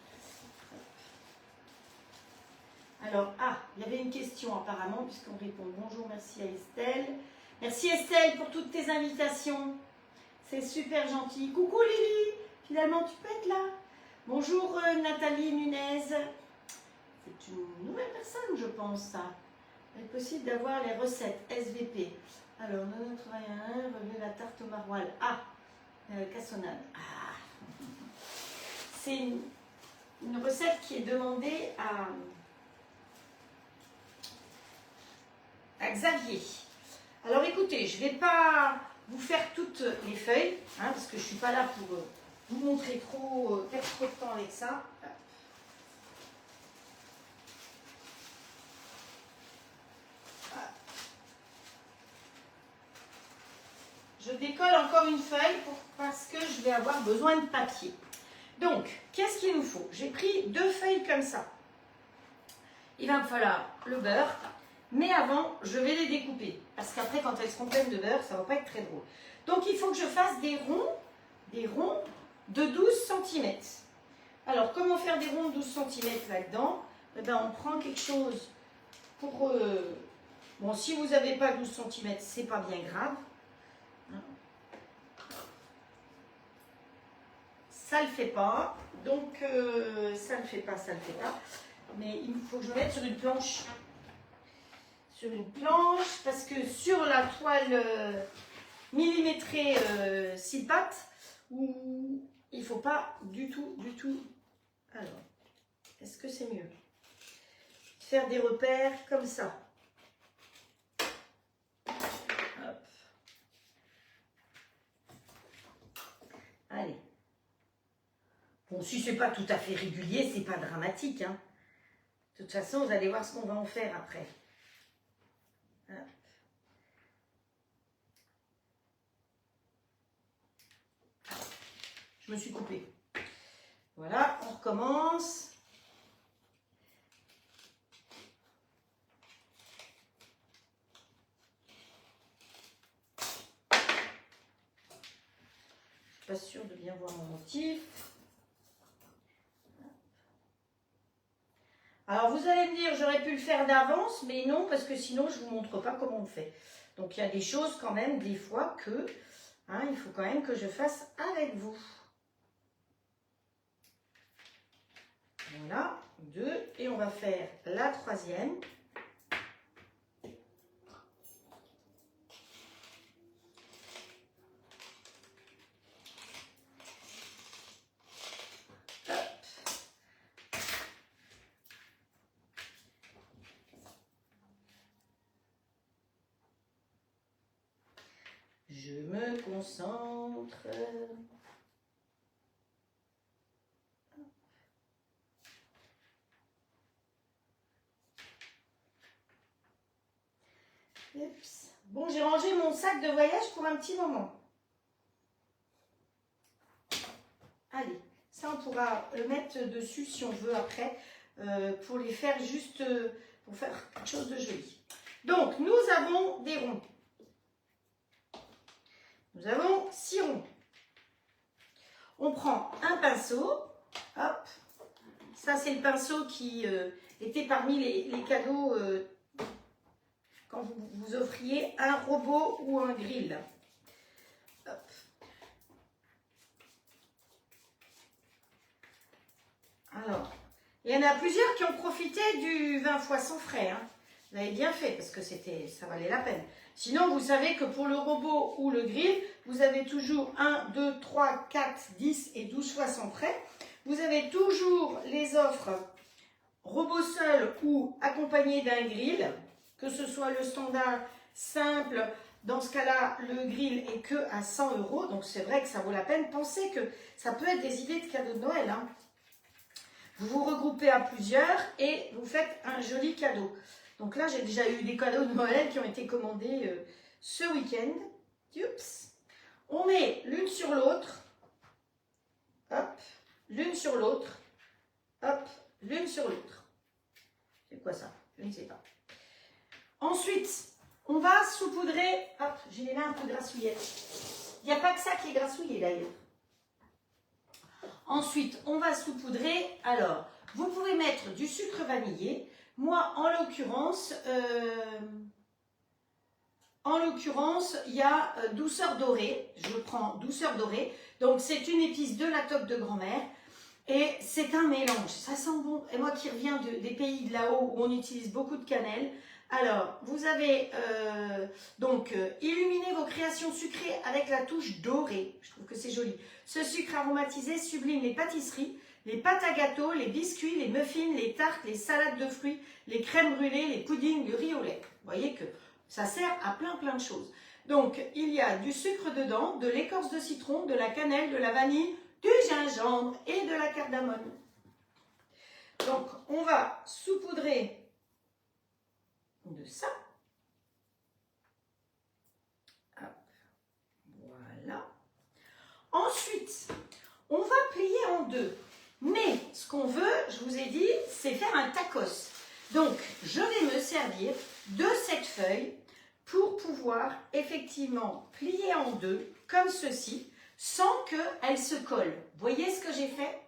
Alors, il y avait une question apparemment, puisqu'on répond bonjour, merci à Estelle. Merci Estelle pour toutes tes invitations. C'est super gentil. Coucou Lily, finalement tu peux être là. Bonjour Nathalie Nunez. C'est une nouvelle personne, je pense, ça. Il est possible d'avoir les recettes SVP. Alors, notre revue la tarte au maroilles. Cassonade. C'est une recette qui est demandée à Xavier. Alors, écoutez, je ne vais pas vous faire toutes les feuilles, hein, parce que je ne suis pas là pour vous montrer perdre trop de temps avec ça. Je décolle encore une feuille parce que je vais avoir besoin de papier. Donc, qu'est-ce qu'il nous faut? J'ai pris 2 feuilles comme ça. Il va me falloir le beurre, mais avant, je vais les découper. Parce qu'après, quand elles seront pleines de beurre, ça ne va pas être très drôle. Donc, il faut que je fasse des ronds de 12 cm. Alors, comment faire des ronds de 12 cm là-dedans? Eh bien, on prend quelque chose pour... bon, si vous n'avez pas 12 cm, c'est pas bien grave. Ça ne le fait pas, donc ça ne le fait pas. Mais il faut que je me mette sur une planche. Parce que sur la toile millimétrée Silpat, où il ne faut pas du tout. Alors, est-ce que c'est mieux? Faire des repères comme ça. Hop. Allez. Bon, si c'est pas tout à fait régulier, c'est pas dramatique. Hein. De toute façon, vous allez voir ce qu'on va en faire après. Hop. Je me suis coupée. Voilà, on recommence. Je suis pas sûre de bien voir mon motif. Alors vous allez me dire, j'aurais pu le faire d'avance, mais non, parce que sinon je ne vous montre pas comment on fait. Donc il y a des choses quand même, des fois, que il faut quand même que je fasse avec vous. Voilà, 2, et on va faire la 3e. Je me concentre. Oups. Bon, j'ai rangé mon sac de voyage pour un petit moment. Allez, ça on pourra le mettre dessus si on veut après, pour les faire juste, pour faire quelque chose de joli. Donc, nous avons des ronds. Nous avons 6 ronds. On prend un pinceau, hop, Ça, c'est le pinceau qui était parmi les cadeaux quand vous offriez un robot ou un grill. Hop. Alors, il y en a plusieurs qui ont profité du 20 fois sans frais. Hein. Vous avez bien fait parce que ça valait la peine. Sinon, vous savez que pour le robot ou le grill, vous avez toujours 1, 2, 3, 4, 10 et 12 fois sans frais. Vous avez toujours les offres robot seul ou accompagné d'un grill, que ce soit le standard simple. Dans ce cas-là, le grill est que à 100 €. Donc, c'est vrai que ça vaut la peine. Pensez que ça peut être des idées de cadeaux de Noël. Hein. Vous vous regroupez à plusieurs et vous faites un joli cadeau. Donc là, j'ai déjà eu des cadeaux de Noël qui ont été commandés ce week-end. Oups. On met l'une sur l'autre. Hop. L'une sur l'autre. Hop. L'une sur l'autre. C'est quoi ça? Je ne sais pas. Ensuite, on va saupoudrer. Hop, j'ai les mains un peu grassouillettes. Il n'y a pas que ça qui est grassouillé d'ailleurs. Ensuite, on va saupoudrer. Alors, vous pouvez mettre du sucre vanillé. Moi, en l'occurrence, il y a douceur dorée. Je prends douceur dorée. Donc, c'est une épice de la toque de grand-mère. Et c'est un mélange. Ça sent bon. Et moi qui reviens des pays de là-haut où on utilise beaucoup de cannelle. Alors, vous avez illuminé vos créations sucrées avec la touche dorée. Je trouve que c'est joli. Ce sucre aromatisé sublime les pâtisseries, les pâtes à gâteau, les biscuits, les muffins, les tartes, les salades de fruits, les crèmes brûlées, les puddings, le riz au lait. Vous voyez que ça sert à plein de choses. Donc, il y a du sucre dedans, de l'écorce de citron, de la cannelle, de la vanille, du gingembre et de la cardamome. Donc, on va saupoudrer de ça. Hop. Voilà. Ensuite, on va plier en deux. Mais ce qu'on veut, je vous ai dit, c'est faire un tacos. Donc, je vais me servir de cette feuille pour pouvoir effectivement plier en deux, comme ceci, sans qu'elle se colle. Vous voyez ce que j'ai fait?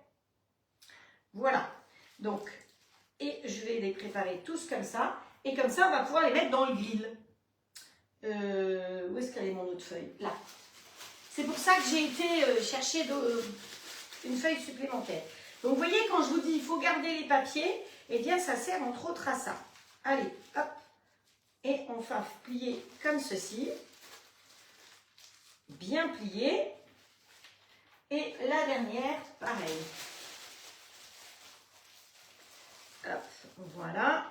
Voilà. Donc, et je vais les préparer tous comme ça. Et comme ça, on va pouvoir les mettre dans le grill. Où est-ce qu'elle est mon autre feuille? Là. C'est pour ça que j'ai été chercher une feuille supplémentaire. Donc, vous voyez, quand je vous dis il faut garder les papiers, eh bien, ça sert entre autres à ça. Allez, hop. Et on va plier comme ceci. Bien plié. Et la dernière, pareil. Hop, voilà.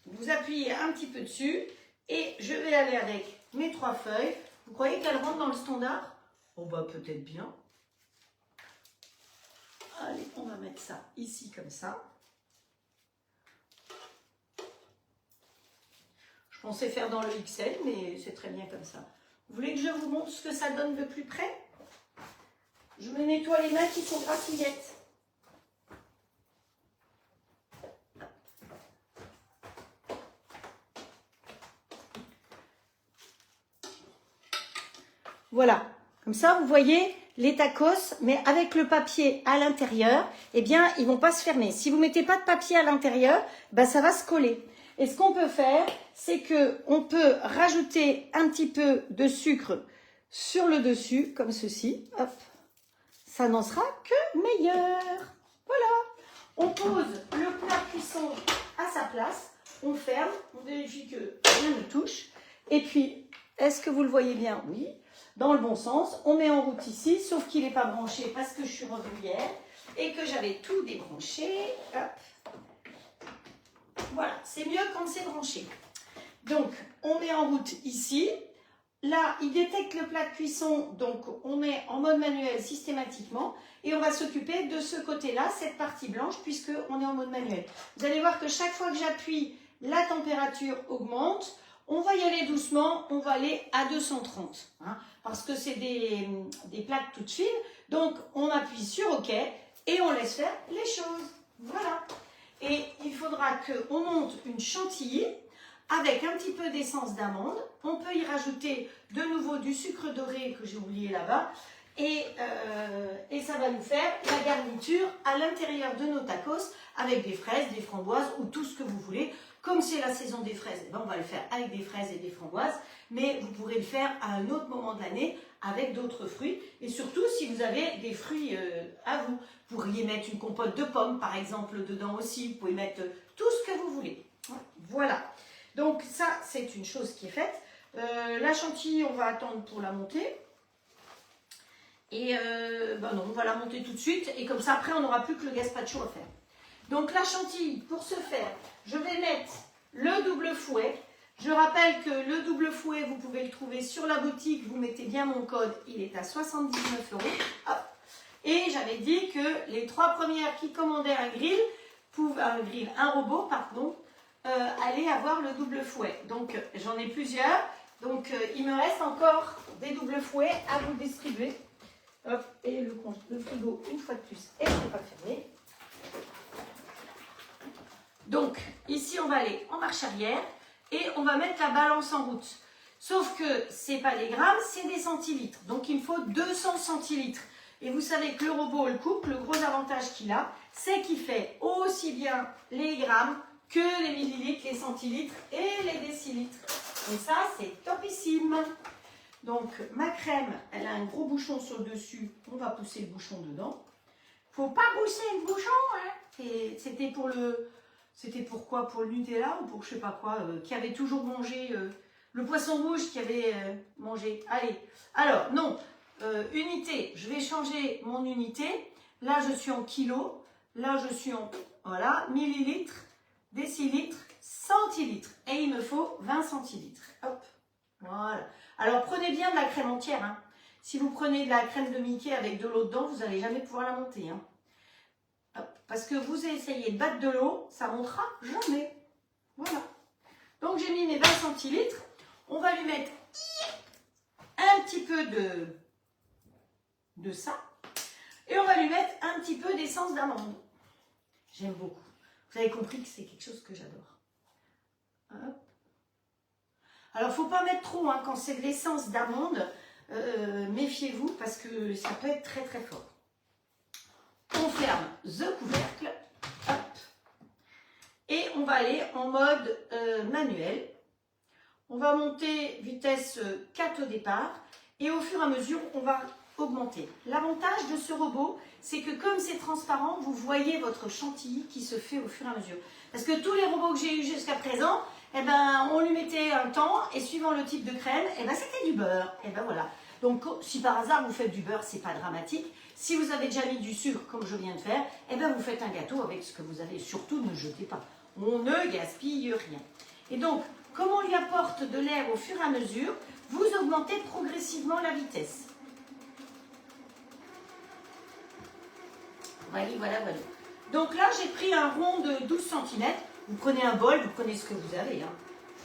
Vous appuyez un petit peu dessus et je vais aller avec mes 3 feuilles. Vous croyez qu'elles rentrent dans le standard? Oh bah peut-être bien. Allez, on va mettre ça ici comme ça. Je pensais faire dans le XL, mais c'est très bien comme ça. Vous voulez que je vous montre ce que ça donne de plus près? Je me nettoie les mains qui sont grassouillettes. Voilà, comme ça vous voyez les tacos, mais avec le papier à l'intérieur, eh bien ils ne vont pas se fermer. Si vous ne mettez pas de papier à l'intérieur, ben, ça va se coller. Et ce qu'on peut faire, c'est qu'on peut rajouter un petit peu de sucre sur le dessus, comme ceci. Hop, ça n'en sera que meilleur. Voilà, on pose le plat cuisson à sa place, on ferme, on vérifie que rien ne touche. Et puis, est-ce que vous le voyez bien? Oui. Dans le bon sens, on met en route ici, sauf qu'il n'est pas branché parce que je suis revenue hier et que j'avais tout débranché. Hop. Voilà, c'est mieux quand c'est branché. Donc, on met en route ici. Là, il détecte le plat de cuisson, donc on est en mode manuel systématiquement. Et on va s'occuper de ce côté-là, cette partie blanche, puisqu'on est en mode manuel. Vous allez voir que chaque fois que j'appuie, la température augmente. On va y aller doucement, on va aller à 230, hein, parce que c'est des plaques toutes fines. Donc, on appuie sur OK et on laisse faire les choses. Voilà. Et il faudra qu'on monte une chantilly avec un petit peu d'essence d'amande. On peut y rajouter de nouveau du sucre doré que j'ai oublié là-bas. Et ça va nous faire la garniture à l'intérieur de nos tacos avec des fraises, des framboises ou tout ce que vous voulez. Comme c'est la saison des fraises, on va le faire avec des fraises et des framboises, mais vous pourrez le faire à un autre moment de l'année avec d'autres fruits. Et surtout, si vous avez des fruits à vous, vous pourriez mettre une compote de pommes, par exemple, dedans aussi. Vous pouvez mettre tout ce que vous voulez. Voilà. Donc ça, c'est une chose qui est faite. La chantilly, on va attendre pour la monter. Et non, on va la monter tout de suite. Et comme ça, après, on n'aura plus que le gazpacho à faire. Donc la chantilly, pour ce faire, je vais mettre le double fouet. Je rappelle que le double fouet, vous pouvez le trouver sur la boutique. Vous mettez bien mon code, il est à 79 €. Hop. Et j'avais dit que les 3 premières qui commandaient un robot, pardon, allaient avoir le double fouet. Donc j'en ai plusieurs. Donc il me reste encore des doubles fouets à vous distribuer. Hop. Et le frigo, une fois de plus, n'est pas fermé. Donc, ici, on va aller en marche arrière et on va mettre la balance en route. Sauf que ce n'est pas des grammes, c'est des centilitres. Donc, il me faut 200 centilitres. Et vous savez que le robot, le coupe, le gros avantage qu'il a, c'est qu'il fait aussi bien les grammes que les millilitres, les centilitres et les décilitres. Et ça, c'est topissime. Donc, ma crème, elle a un gros bouchon sur le dessus. On va pousser le bouchon dedans. Faut pas pousser le bouchon, hein. C'était pour le... C'était pour quoi? Pour le Nutella ou pour je sais pas quoi, qui avait toujours mangé, le poisson rouge qui avait mangé. Allez, alors non, unité, je vais changer mon unité. Là, je suis en kilos. Là, je suis en, voilà, millilitres, décilitres, centilitres. Et il me faut 20 centilitres. Hop, voilà. Alors, prenez bien de la crème entière. Hein. Si vous prenez de la crème de Mickey avec de l'eau dedans, vous n'allez jamais pouvoir la monter. Hein. Parce que vous essayez de battre de l'eau, ça ne montera jamais. Voilà. Donc j'ai mis mes 20 centilitres. On va lui mettre un petit peu de ça. Et on va lui mettre un petit peu d'essence d'amande. J'aime beaucoup. Vous avez compris que c'est quelque chose que j'adore. Alors, il ne faut pas mettre trop hein, quand c'est de l'essence d'amande. Méfiez-vous parce que ça peut être très très fort. On ferme le couvercle. Hop. Et on va aller en mode manuel. On va monter vitesse 4 au départ. Et au fur et à mesure, on va augmenter. L'avantage de ce robot, c'est que comme c'est transparent, vous voyez votre chantilly qui se fait au fur et à mesure. Parce que tous les robots que j'ai eu jusqu'à présent, eh ben, on lui mettait un temps et suivant le type de crème, eh ben, c'était du beurre. Et ben voilà. Donc si par hasard vous faites du beurre, c'est pas dramatique. Si vous avez déjà mis du sucre comme je viens de faire, eh ben, vous faites un gâteau avec ce que vous avez. Surtout ne jetez pas. On ne gaspille rien. Et donc, comme on lui apporte de l'air au fur et à mesure, vous augmentez progressivement la vitesse. Voilà, voilà, voilà. Donc là, j'ai pris un rond de 12 cm. Vous prenez un bol, vous prenez ce que vous avez. Hein.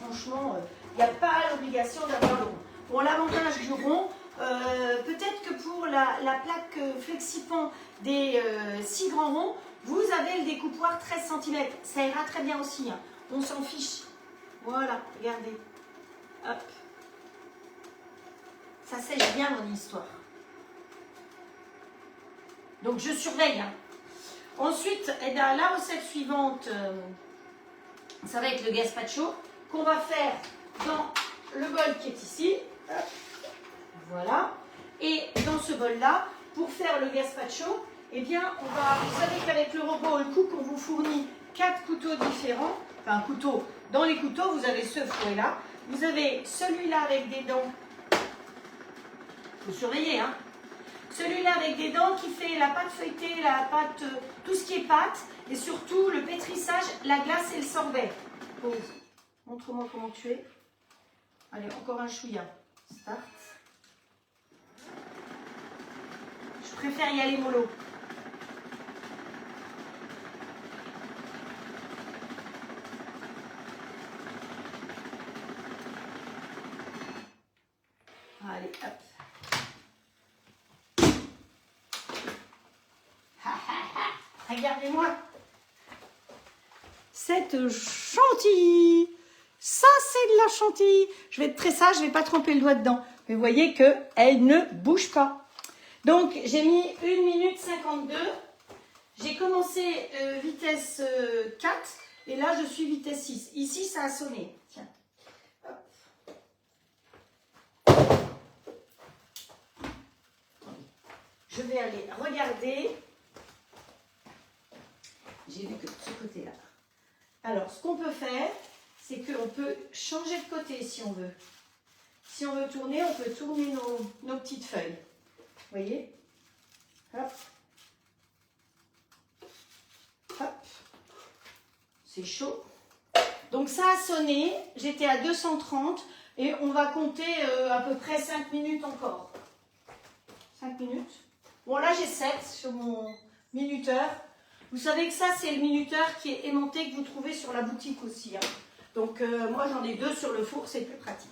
Franchement, il n'y a pas l'obligation d'avoir le rond. Bon, l'avantage du rond, peut-être que pour la plaque Flexipan des 6 grands ronds, vous avez le découpoir 13 cm. Ça ira très bien aussi. Hein. On s'en fiche. Voilà, regardez. Hop. Ça sèche bien mon histoire. Donc je surveille. Hein. Ensuite, eh bien, la recette suivante, ça va être le gazpacho qu'on va faire dans le bol qui est ici. Hop. Voilà. Et dans ce bol-là, pour faire le gazpacho, eh bien, vous savez qu'avec le robot le cook, on vous fournit 4 couteaux différents. Enfin, couteau. Dans les couteaux, vous avez ce fouet-là. Vous avez celui-là avec des dents. Vous surveillez, hein. Celui-là avec des dents qui fait la pâte feuilletée, la pâte, tout ce qui est pâte. Et surtout, le pétrissage, la glace et le sorbet. Pause. Montre-moi comment tu es. Allez, encore un chouïa. Start. Je préfère y aller mollo. Allez, hop. Regardez-moi. Cette chantilly. Ça, c'est de la chantilly. Je vais être très sage, je ne vais pas tremper le doigt dedans. Mais vous voyez qu'elle ne bouge pas. Donc, j'ai mis 1 minute 52. J'ai commencé vitesse 4 et là, je suis vitesse 6. Ici, ça a sonné. Tiens. Hop. Je vais aller regarder. J'ai vu que de ce côté-là. Alors, ce qu'on peut faire, c'est qu'on peut changer de côté si on veut. Si on veut tourner, on peut tourner nos petites feuilles. Vous voyez? Hop. Hop. C'est chaud. Donc ça a sonné. J'étais à 230 et on va compter à peu près 5 minutes encore. 5 minutes. Bon, là, j'ai 7 sur mon minuteur. Vous savez que ça, c'est le minuteur qui est aimanté que vous trouvez sur la boutique aussi. Hein. Donc, moi, j'en ai 2 sur le four, c'est plus pratique.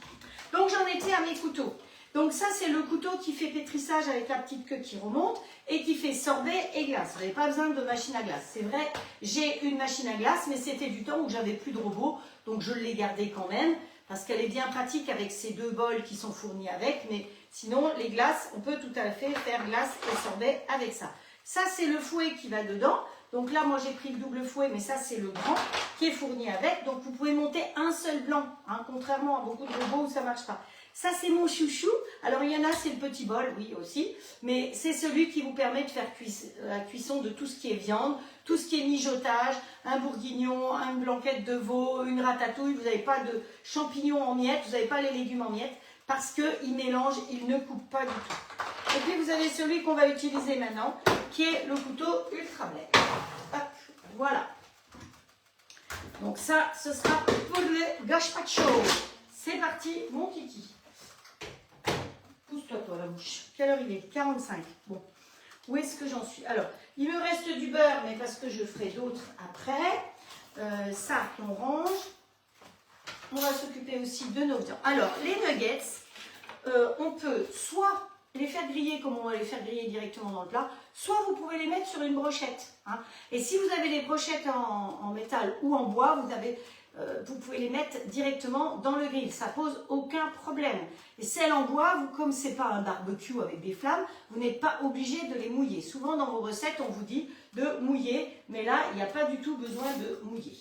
Donc, j'en étais à mes couteaux. Donc, ça, c'est le couteau qui fait pétrissage avec la petite queue qui remonte et qui fait sorbet et glace. Vous n'avez pas besoin de machine à glace. C'est vrai, j'ai une machine à glace, mais c'était du temps où j'avais plus de robot. Donc, je l'ai gardée quand même parce qu'elle est bien pratique avec ces 2 bols qui sont fournis avec. Mais sinon, les glaces, on peut tout à fait faire glace et sorbet avec ça. Ça, c'est le fouet qui va dedans. Donc là, moi, j'ai pris le double fouet, mais ça, c'est le grand qui est fourni avec. Donc, vous pouvez monter un seul blanc, hein, contrairement à beaucoup de robots où ça ne marche pas. Ça, c'est mon chouchou. Alors, il y en a, c'est le petit bol, oui, aussi. Mais c'est celui qui vous permet de faire la cuisson de tout ce qui est viande, tout ce qui est mijotage, un bourguignon, une blanquette de veau, une ratatouille. Vous n'avez pas de champignons en miettes, vous n'avez pas les légumes en miettes, parce qu'il mélange, il ne coupe pas du tout. Et puis, vous avez celui qu'on va utiliser maintenant, qui est le couteau Ultra Blade. Hop, voilà. Donc ça, ce sera pour le gazpacho. C'est parti, mon kiki. Pousse-toi, toi, la bouche. Quelle heure il est? 45. Bon, où est-ce que j'en suis? Alors, il me reste du beurre, mais parce que je ferai d'autres après. Ça, on range. On va s'occuper aussi de nos viandes. Alors, les nuggets, on peut soit les faire griller comme on va les faire griller directement dans le plat, soit vous pouvez les mettre sur une brochette. Hein. Et si vous avez les brochettes en métal ou en bois, vous pouvez les mettre directement dans le grill. Ça pose aucun problème. Et celles en bois, comme ce n'est pas un barbecue avec des flammes, vous n'êtes pas obligé de les mouiller. Souvent dans vos recettes, on vous dit de mouiller, mais là, il n'y a pas du tout besoin de mouiller.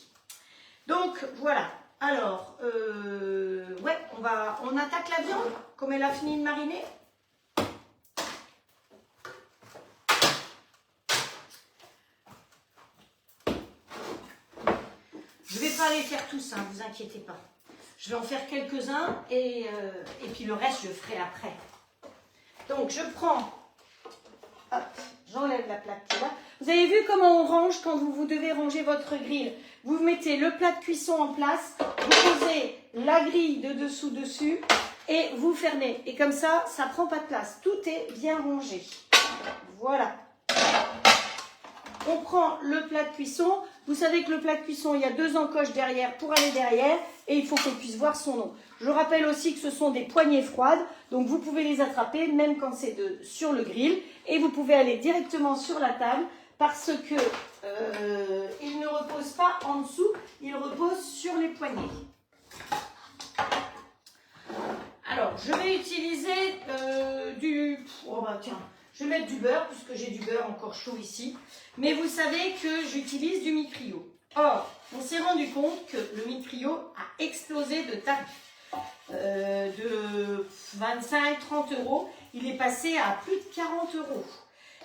Donc, voilà. Alors, ouais, on attaque la viande, comme elle a fini de mariner. Je ne vais pas les faire tous, hein, vous inquiétez pas. Je vais en faire quelques-uns et puis le reste, je ferai après. Donc, je prends, hop, j'enlève la plaque qui est là. Vous avez vu comment on range quand vous devez ranger votre grille? Vous mettez le plat de cuisson en place, vous posez la grille de dessous dessus et vous fermez. Et comme ça, ça ne prend pas de place. Tout est bien rangé. Voilà. On prend le plat de cuisson. Vous savez que le plat de cuisson, il y a 2 encoches derrière pour aller derrière et il faut qu'on puisse voir son nom. Je rappelle aussi que ce sont des poignées froides, donc vous pouvez les attraper même quand c'est sur le grill et vous pouvez aller directement sur la table parce que il ne repose pas en dessous, il repose sur les poignées. Alors, je vais utiliser oh bah tiens. Je vais mettre du beurre, puisque j'ai du beurre encore chaud ici. Mais vous savez que j'utilise du Mitrio. Or, on s'est rendu compte que le Mitrio a explosé de tarif. De 25-30 €. Il est passé à plus de 40 €.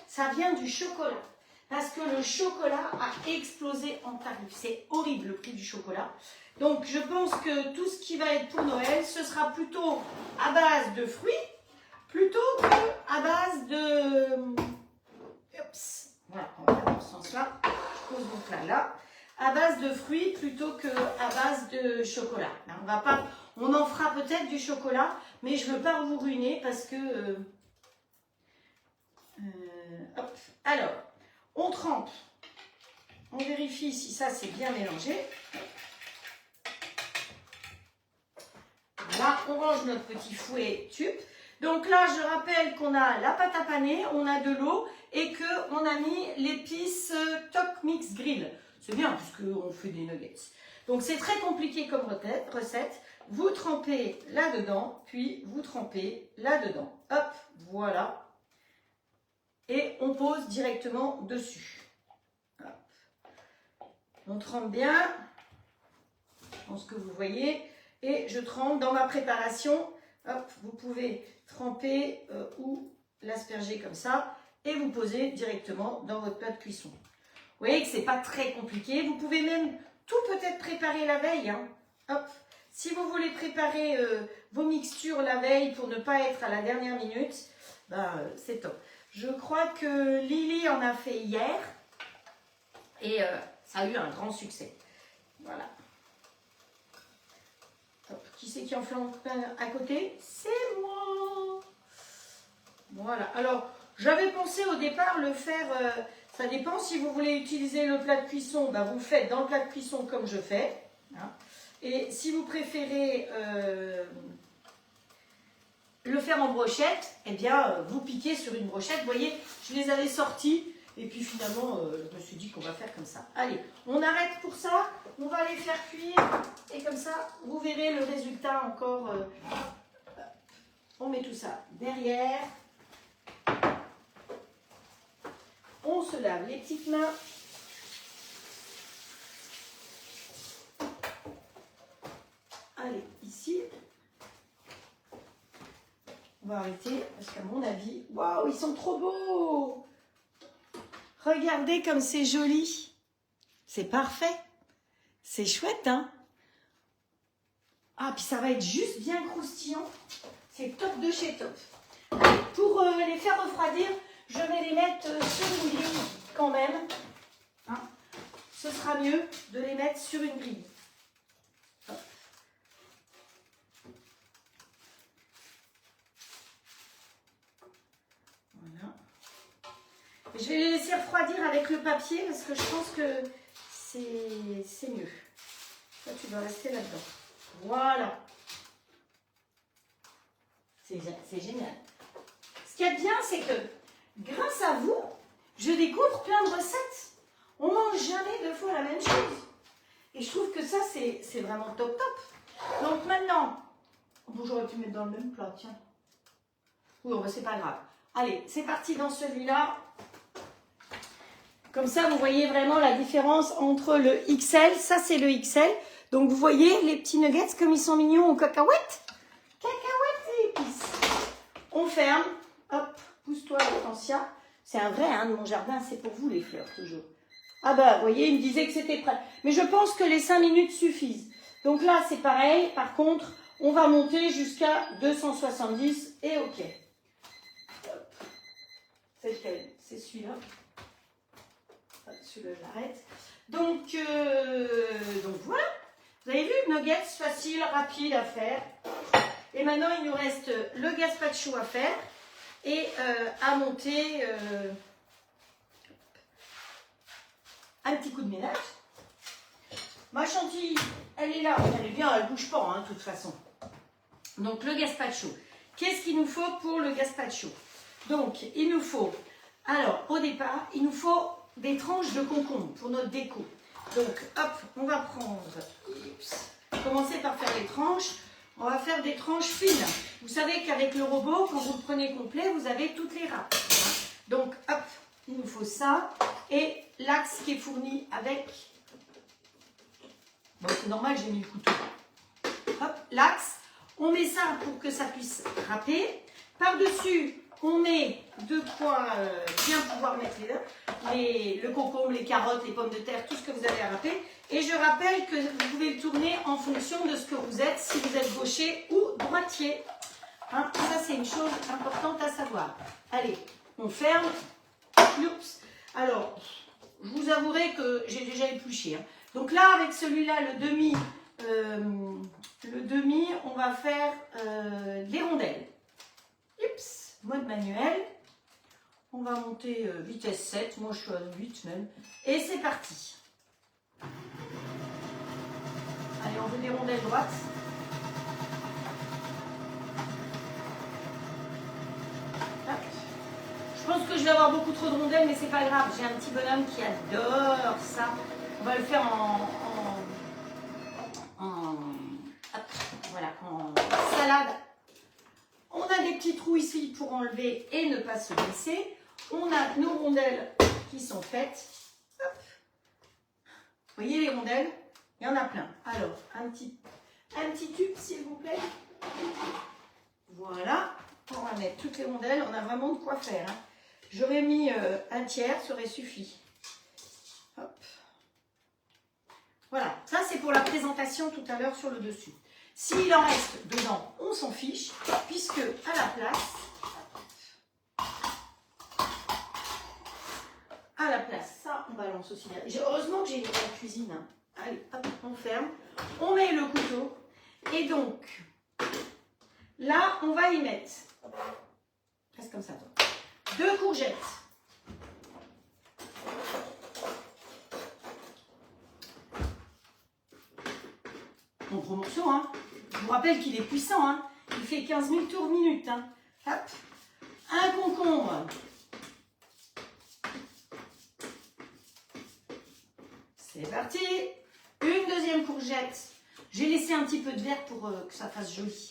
Ça vient du chocolat. Parce que le chocolat a explosé en tarif. C'est horrible le prix du chocolat. Donc, je pense que tout ce qui va être pour Noël, ce sera plutôt à base de fruits. Plutôt qu'à base de... Oups, voilà, on va dans ce sens-là. Je pose mon plat là. À base de fruits plutôt qu'à base de chocolat. On en fera peut-être du chocolat, mais je ne veux pas vous ruiner parce que... hop. Alors, on trempe. On vérifie si ça c'est bien mélangé. Voilà, on range notre petit fouet tube. Donc là, je rappelle qu'on a la pâte à paner, on a de l'eau et qu'on a mis l'épice Tok Mix Grill. C'est bien puisqu'on fait des nuggets. Donc c'est très compliqué comme recette. Vous trempez là-dedans, puis vous trempez là-dedans. Hop, voilà. et on pose directement dessus. Hop. On trempe bien, je pense que vous voyez, et je trempe dans ma préparation. Hop, vous pouvez tremper ou l'asperger comme ça et vous posez directement dans votre plat de cuisson. Vous voyez que c'est pas très compliqué. Vous pouvez même tout peut-être préparer la veille. Hein. Hop. Si vous voulez préparer vos mixtures la veille pour ne pas être à la dernière minute, c'est top. Je crois que Lily en a fait hier et ça a eu un grand succès. Voilà. Hop. Qui c'est qui en fait plein à côté? C'est moi. Voilà. Alors, j'avais pensé au départ le faire, ça dépend si vous voulez utiliser le plat de cuisson, vous le faites dans le plat de cuisson comme je fais. Hein. Et si vous préférez le faire en brochette, eh bien, vous piquez sur une brochette. Vous voyez, je les avais sortis et puis finalement, je me suis dit qu'on va faire comme ça. Allez, on arrête pour ça, on va les faire cuire et comme ça, vous verrez le résultat encore. On met tout ça derrière. On se lave les petites mains. Allez, ici. On va arrêter parce qu'à mon avis, waouh, ils sont trop beaux. Regardez comme c'est joli. C'est parfait. C'est chouette, hein? Ah, puis ça va être juste bien croustillant. C'est top de chez top. Allez, pour les faire refroidir, je vais les mettre sur une grille quand même. Hein, ce sera mieux de les mettre sur une grille. Hop. Voilà. Et je vais les laisser refroidir avec le papier parce que je pense que c'est mieux. Ça, tu dois rester là-dedans. Voilà. C'est génial. Ce qu'il y a de bien, c'est que grâce à vous, je découvre plein de recettes. On mange jamais deux fois la même chose. Et je trouve que ça, c'est vraiment top top. Donc maintenant, bon, j'aurais pu mettre dans le même plat, tiens. Oui, c'est pas grave. Allez, c'est parti dans celui-là. Comme ça, vous voyez vraiment la différence entre le XL. Ça, c'est le XL. Donc, vous voyez les petits nuggets comme ils sont mignons aux cacahuètes. Cacahuètes et épices. On ferme. Hop, pousse-toi, Hortensia. C'est un vrai, hein, de mon jardin. C'est pour vous, les fleurs, toujours. Ah bah, vous voyez, il me disait que c'était prêt. Mais je pense que les 5 minutes suffisent. Donc là, c'est pareil. Par contre, on va monter jusqu'à 270 et OK. C'est lequel? C'est celui-là. Celui-là, j'arrête. Donc voilà. Vous avez vu, nuggets facile, rapide à faire. Et maintenant, il nous reste le gazpacho à faire et à monter un petit coup de ménage. Ma chantilly, elle est là. Elle est bien, elle ne bouge pas, hein, de toute façon. Donc, le gazpacho. Qu'est-ce qu'il nous faut pour le gazpacho? Donc, il nous faut, alors, au départ, il nous faut des tranches de concombre pour notre déco. Donc, hop, on va prendre, commencer par faire les tranches. On va faire des tranches fines. Vous savez qu'avec le robot, quand vous le prenez complet, vous avez toutes les râpes. Hein. Donc, hop, il nous faut ça. Et l'axe qui est fourni avec... Bon, c'est normal, j'ai mis le couteau. Hop, l'axe. On met ça pour que ça puisse râper. Par-dessus, on met de quoi bien pouvoir mettre le concombre, les carottes, les pommes de terre, tout ce que vous avez à râper. Et je rappelle que vous pouvez le tourner en fonction de ce que vous êtes, si vous êtes gaucher ou droitier. Hein, ça, c'est une chose importante à savoir. Allez, on ferme. Oups. Alors, je vous avouerai que j'ai déjà épluché. Hein. Donc là, avec celui-là, le demi, on va faire les rondelles. Oups, mode manuel. On va monter vitesse 7. Moi, je suis à 8 même. Et c'est parti. Allez, on veut des rondelles droites. Hop. Je pense que je vais avoir beaucoup trop de rondelles, mais c'est pas grave. J'ai un petit bonhomme qui adore ça. On va le faire voilà, en salade. On a des petits trous ici pour enlever et ne pas se glisser. On a nos rondelles qui sont faites. Hop. Vous voyez les rondelles? Il y en a plein. Alors, un petit tube, s'il vous plaît. Voilà. On va mettre toutes les rondelles. On a vraiment de quoi faire. Hein. J'aurais mis un tiers, ça aurait suffi. Hop. Voilà. Ça, c'est pour la présentation tout à l'heure sur le dessus. S'il en reste dedans, on s'en fiche, puisque à la place, ça, on balance aussi bien. Heureusement que j'ai une grande cuisine. Hein. Allez, hop, on ferme. On met le couteau. Et donc, là, on va y mettre, reste comme ça, toi, 2 courgettes. Mon gros morceau, hein. Je vous rappelle qu'il est puissant, hein. Il fait 15 000 tours minute. Hein. Hop. Un concombre. C'est parti. Une deuxième courgette. J'ai laissé un petit peu de verre pour que ça fasse joli.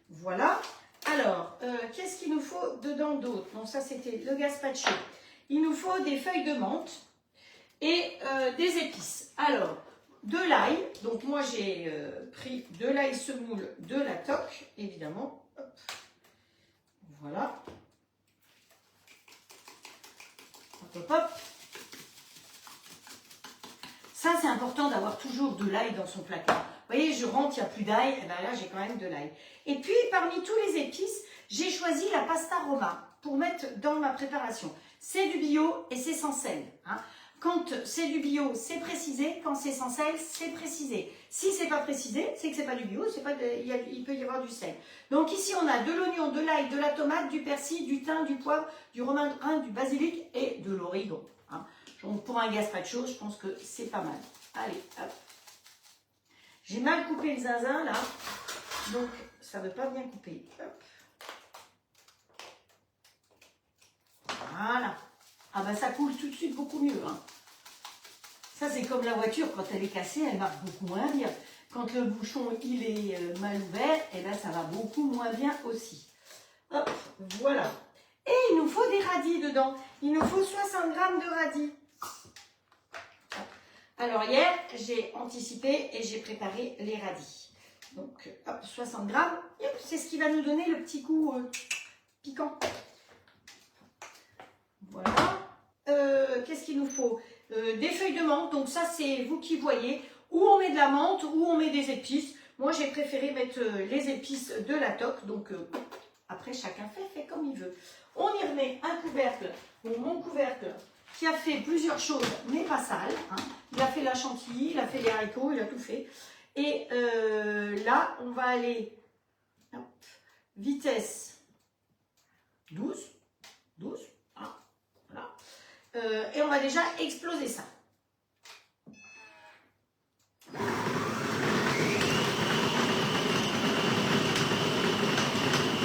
Voilà. Alors, qu'est-ce qu'il nous faut dedans d'autre? Bon, ça c'était le gazpacho. Il nous faut des feuilles de menthe et des épices. Alors, de l'ail. Donc moi j'ai pris de l'ail semoule, de la toque, évidemment. Hop. Voilà. Hop, hop, hop. Ça, c'est important d'avoir toujours de l'ail dans son placard. Vous voyez, je rentre, il n'y a plus d'ail. Et bien là, j'ai quand même de l'ail. Et puis, parmi tous les épices, j'ai choisi la pasta Roma pour mettre dans ma préparation. C'est du bio et c'est sans sel. Hein. Quand c'est du bio, c'est précisé. Quand c'est sans sel, c'est précisé. Si c'est pas précisé, c'est que c'est pas du bio. Il peut y avoir du sel. Donc ici, on a de l'oignon, de l'ail, de la tomate, du persil, du thym, du poivre, du romarin, du basilic et de l'origan. Hein. Donc pour un gazpacho, je pense que c'est pas mal. Allez, hop. J'ai mal coupé le zinzin là, donc ça ne veut pas bien couper. Hop. Voilà. Ah bah ça coule tout de suite beaucoup mieux. Hein. Ça c'est comme la voiture, quand elle est cassée, elle marche beaucoup moins bien. Quand le bouchon il est mal ouvert, et ben ça va beaucoup moins bien aussi. Hop, voilà. Et il nous faut des radis dedans. Il nous faut 60 g de radis. Alors hier, j'ai anticipé et j'ai préparé les radis. Donc, hop, 60 g, c'est ce qui va nous donner le petit goût piquant. Voilà. Qu'est-ce qu'il nous faut? Des feuilles de menthe, donc ça c'est vous qui voyez. Où on met de la menthe, où on met des épices. Moi j'ai préféré mettre les épices de la toque, donc après chacun fait comme il veut. On y remet un couvercle, bon, mon couvercle, qui a fait plusieurs choses, mais pas sale. Hein. Il a fait la chantilly, il a fait les haricots, il a tout fait. Et là, on va aller, hop, vitesse 12, hein, voilà. Et on va déjà exploser ça.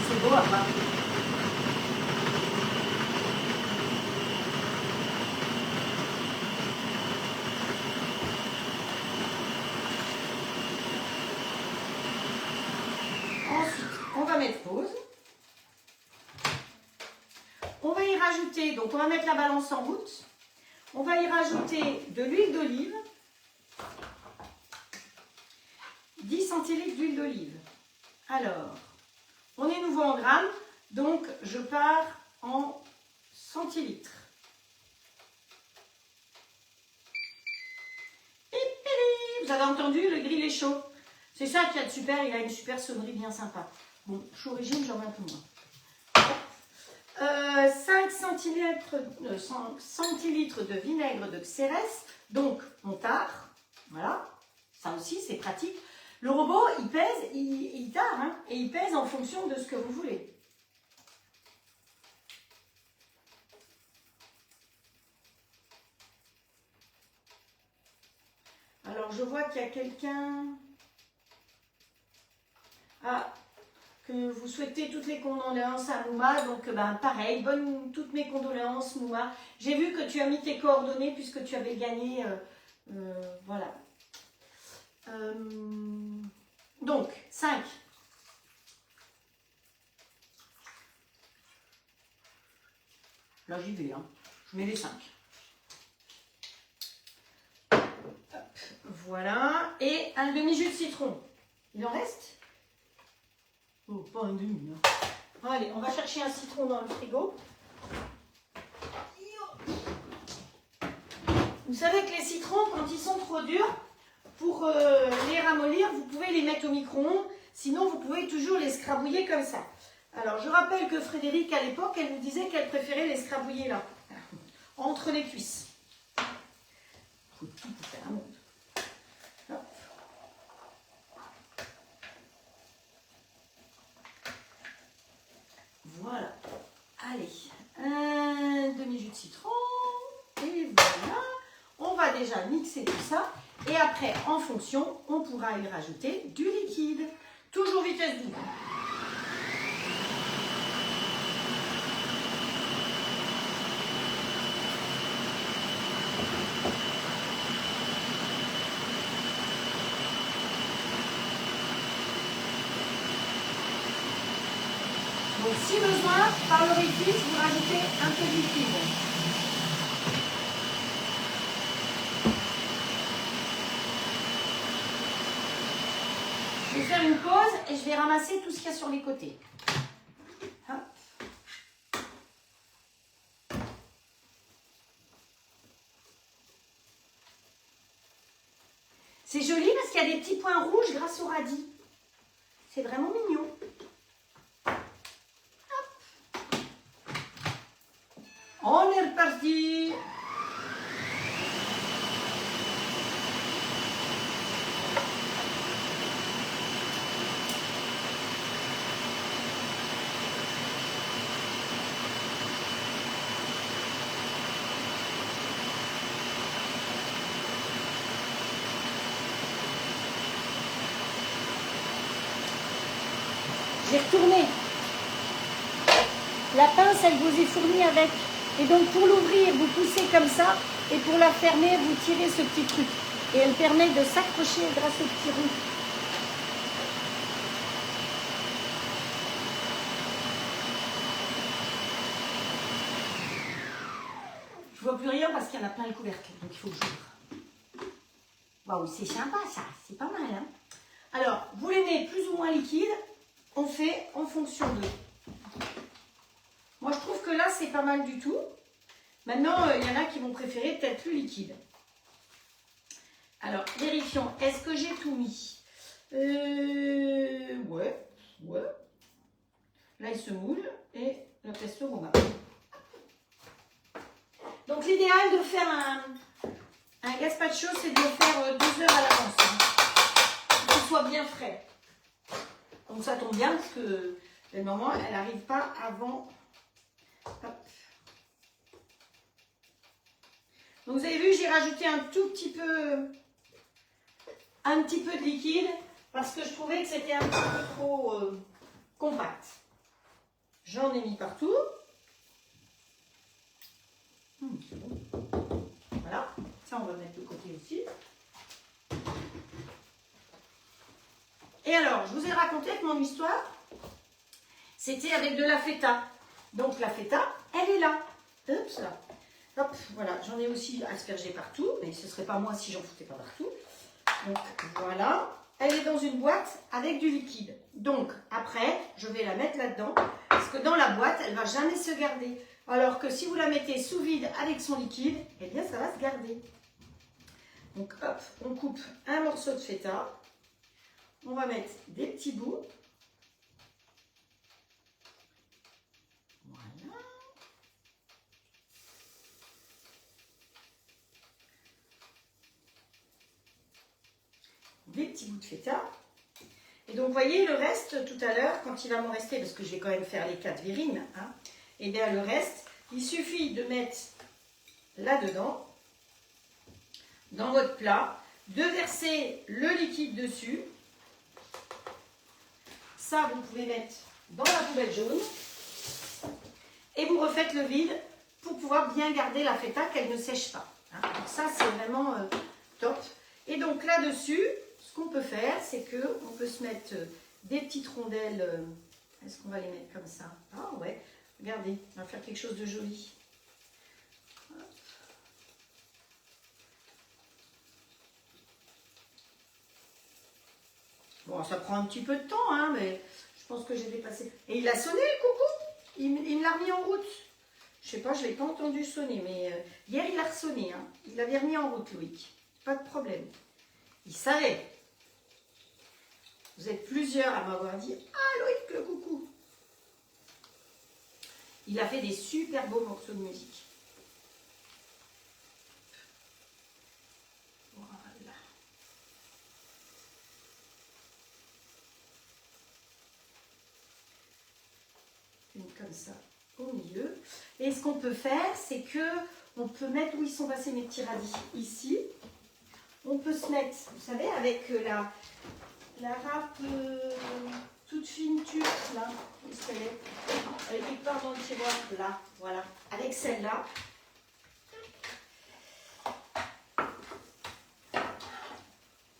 C'est beau après. On va mettre pause. On va y rajouter, donc on va mettre la balance en route. On va y rajouter de l'huile d'olive. 10 centilitres d'huile d'olive. Alors, on est nouveau en grammes, donc je pars en centilitres. Vous avez entendu, le grill est chaud. C'est ça qui est super, il a une super sonnerie bien sympa. Bon, je suis origine, j'en mets un peu moins. 5 centilitres de vinaigre de Xérès, donc on tare. Voilà, ça aussi c'est pratique. Le robot, il pèse, il tare, hein, et il pèse en fonction de ce que vous voulez. Alors je vois qu'il y a quelqu'un... Ah, que vous souhaitez toutes les condoléances à Mouma, donc ben, pareil, toutes mes condoléances Mouma. J'ai vu que tu as mis tes coordonnées puisque tu avais gagné, voilà. Donc, 5. Là, j'y vais. Hein. Je mets les 5. Voilà. Et un demi-jus de citron. Il en reste? Oh, pas un demi. Hein. Allez, on va chercher un citron dans le frigo. Vous savez que les citrons, quand ils sont trop durs, pour les ramollir, vous pouvez les mettre au micro-ondes. Sinon, vous pouvez toujours les scrabouiller comme ça. Alors, je rappelle que Frédéric, à l'époque, elle nous disait qu'elle préférait les scrabouiller là, entre les cuisses. Il faut tout pour faire un monde. Hop. Voilà. Allez, un demi-jus de citron. Et voilà. On va déjà mixer tout ça. Et après, en fonction, on pourra y rajouter du liquide. Toujours vitesse double. Donc, si besoin, par l'orifice, vous rajoutez un peu de liquide. Je vais faire une pause et je vais ramasser tout ce qu'il y a sur les côtés. Hop. C'est joli parce qu'il y a des petits points rouges grâce au radis. C'est vraiment mignon. Hop. On est reparti. J'ai retourné. La pince, elle vous est fournie avec. Et donc, pour l'ouvrir, vous poussez comme ça. Et pour la fermer, vous tirez ce petit truc. Et elle permet de s'accrocher grâce au petit rond. Je vois plus rien parce qu'il y en a plein le couvercle. Donc, il faut que j'ouvre. Waouh, c'est sympa ça. C'est pas mal. Hein. Alors, vous l'aimez plus ou moins liquide. On fait en fonction de. Moi, je trouve que là, c'est pas mal du tout. Maintenant, il y en a qui vont préférer peut-être plus liquide. Alors, vérifions. Est-ce que j'ai tout mis? Ouais. Là, il se moule et le pesto bomba. Donc, l'idéal de faire un gazpacho, c'est de le faire 2 heures à l'avance. Hein, pour qu'il soit bien frais. Donc ça tombe bien parce que le moment, elle n'arrive pas avant. Hop. Donc vous avez vu, j'ai rajouté un petit peu de liquide parce que je trouvais que c'était un petit peu trop compact. J'en ai mis partout. C'est bon. Voilà, ça on va mettre de côté aussi. Et alors, je vous ai raconté que mon histoire, c'était avec de la feta. Donc la feta, elle est là. Hop, là. Hop, voilà, j'en ai aussi aspergé partout, mais ce ne serait pas moi si j'en foutais pas partout. Donc voilà, elle est dans une boîte avec du liquide. Donc après, je vais la mettre là-dedans, parce que dans la boîte, elle ne va jamais se garder. Alors que si vous la mettez sous vide avec son liquide, eh bien ça va se garder. Donc hop, on coupe un morceau de feta. On va mettre des petits bouts. Voilà. Des petits bouts de feta. Et donc, vous voyez, le reste, tout à l'heure, quand il va m'en rester, parce que je vais quand même faire les 4 verrines, hein, et bien le reste, il suffit de mettre là-dedans, dans votre plat, de verser le liquide dessus. Ça, vous pouvez mettre dans la poubelle jaune. Et vous refaites le vide pour pouvoir bien garder la feta, qu'elle ne sèche pas. Hein. Donc ça, c'est vraiment top. Et donc là-dessus, ce qu'on peut faire, c'est qu'on peut se mettre des petites rondelles. Est-ce qu'on va les mettre comme ça? Ah ouais, regardez, on va faire quelque chose de joli. Bon, ça prend un petit peu de temps, hein, mais je pense que j'ai dépassé. Et il a sonné, le coucou. Il me l'a remis en route. Je sais pas, je ne l'ai pas entendu sonner, mais hier, il a ressonné. Hein. Il l'avait remis en route, Loïc. Pas de problème. Il savait. Vous êtes plusieurs à m'avoir dit « Ah, Loïc, le coucou !» Il a fait des super beaux morceaux de musique. Voilà. Une comme ça au milieu. Et ce qu'on peut faire, c'est que on peut mettre, où ils sont passés mes petits radis, ici. On peut se mettre, vous savez, avec la râpe toute fine turque, là, où est-ce qu'elle est? Elle est quelque part dans le tiroir, là, voilà. Avec celle-là.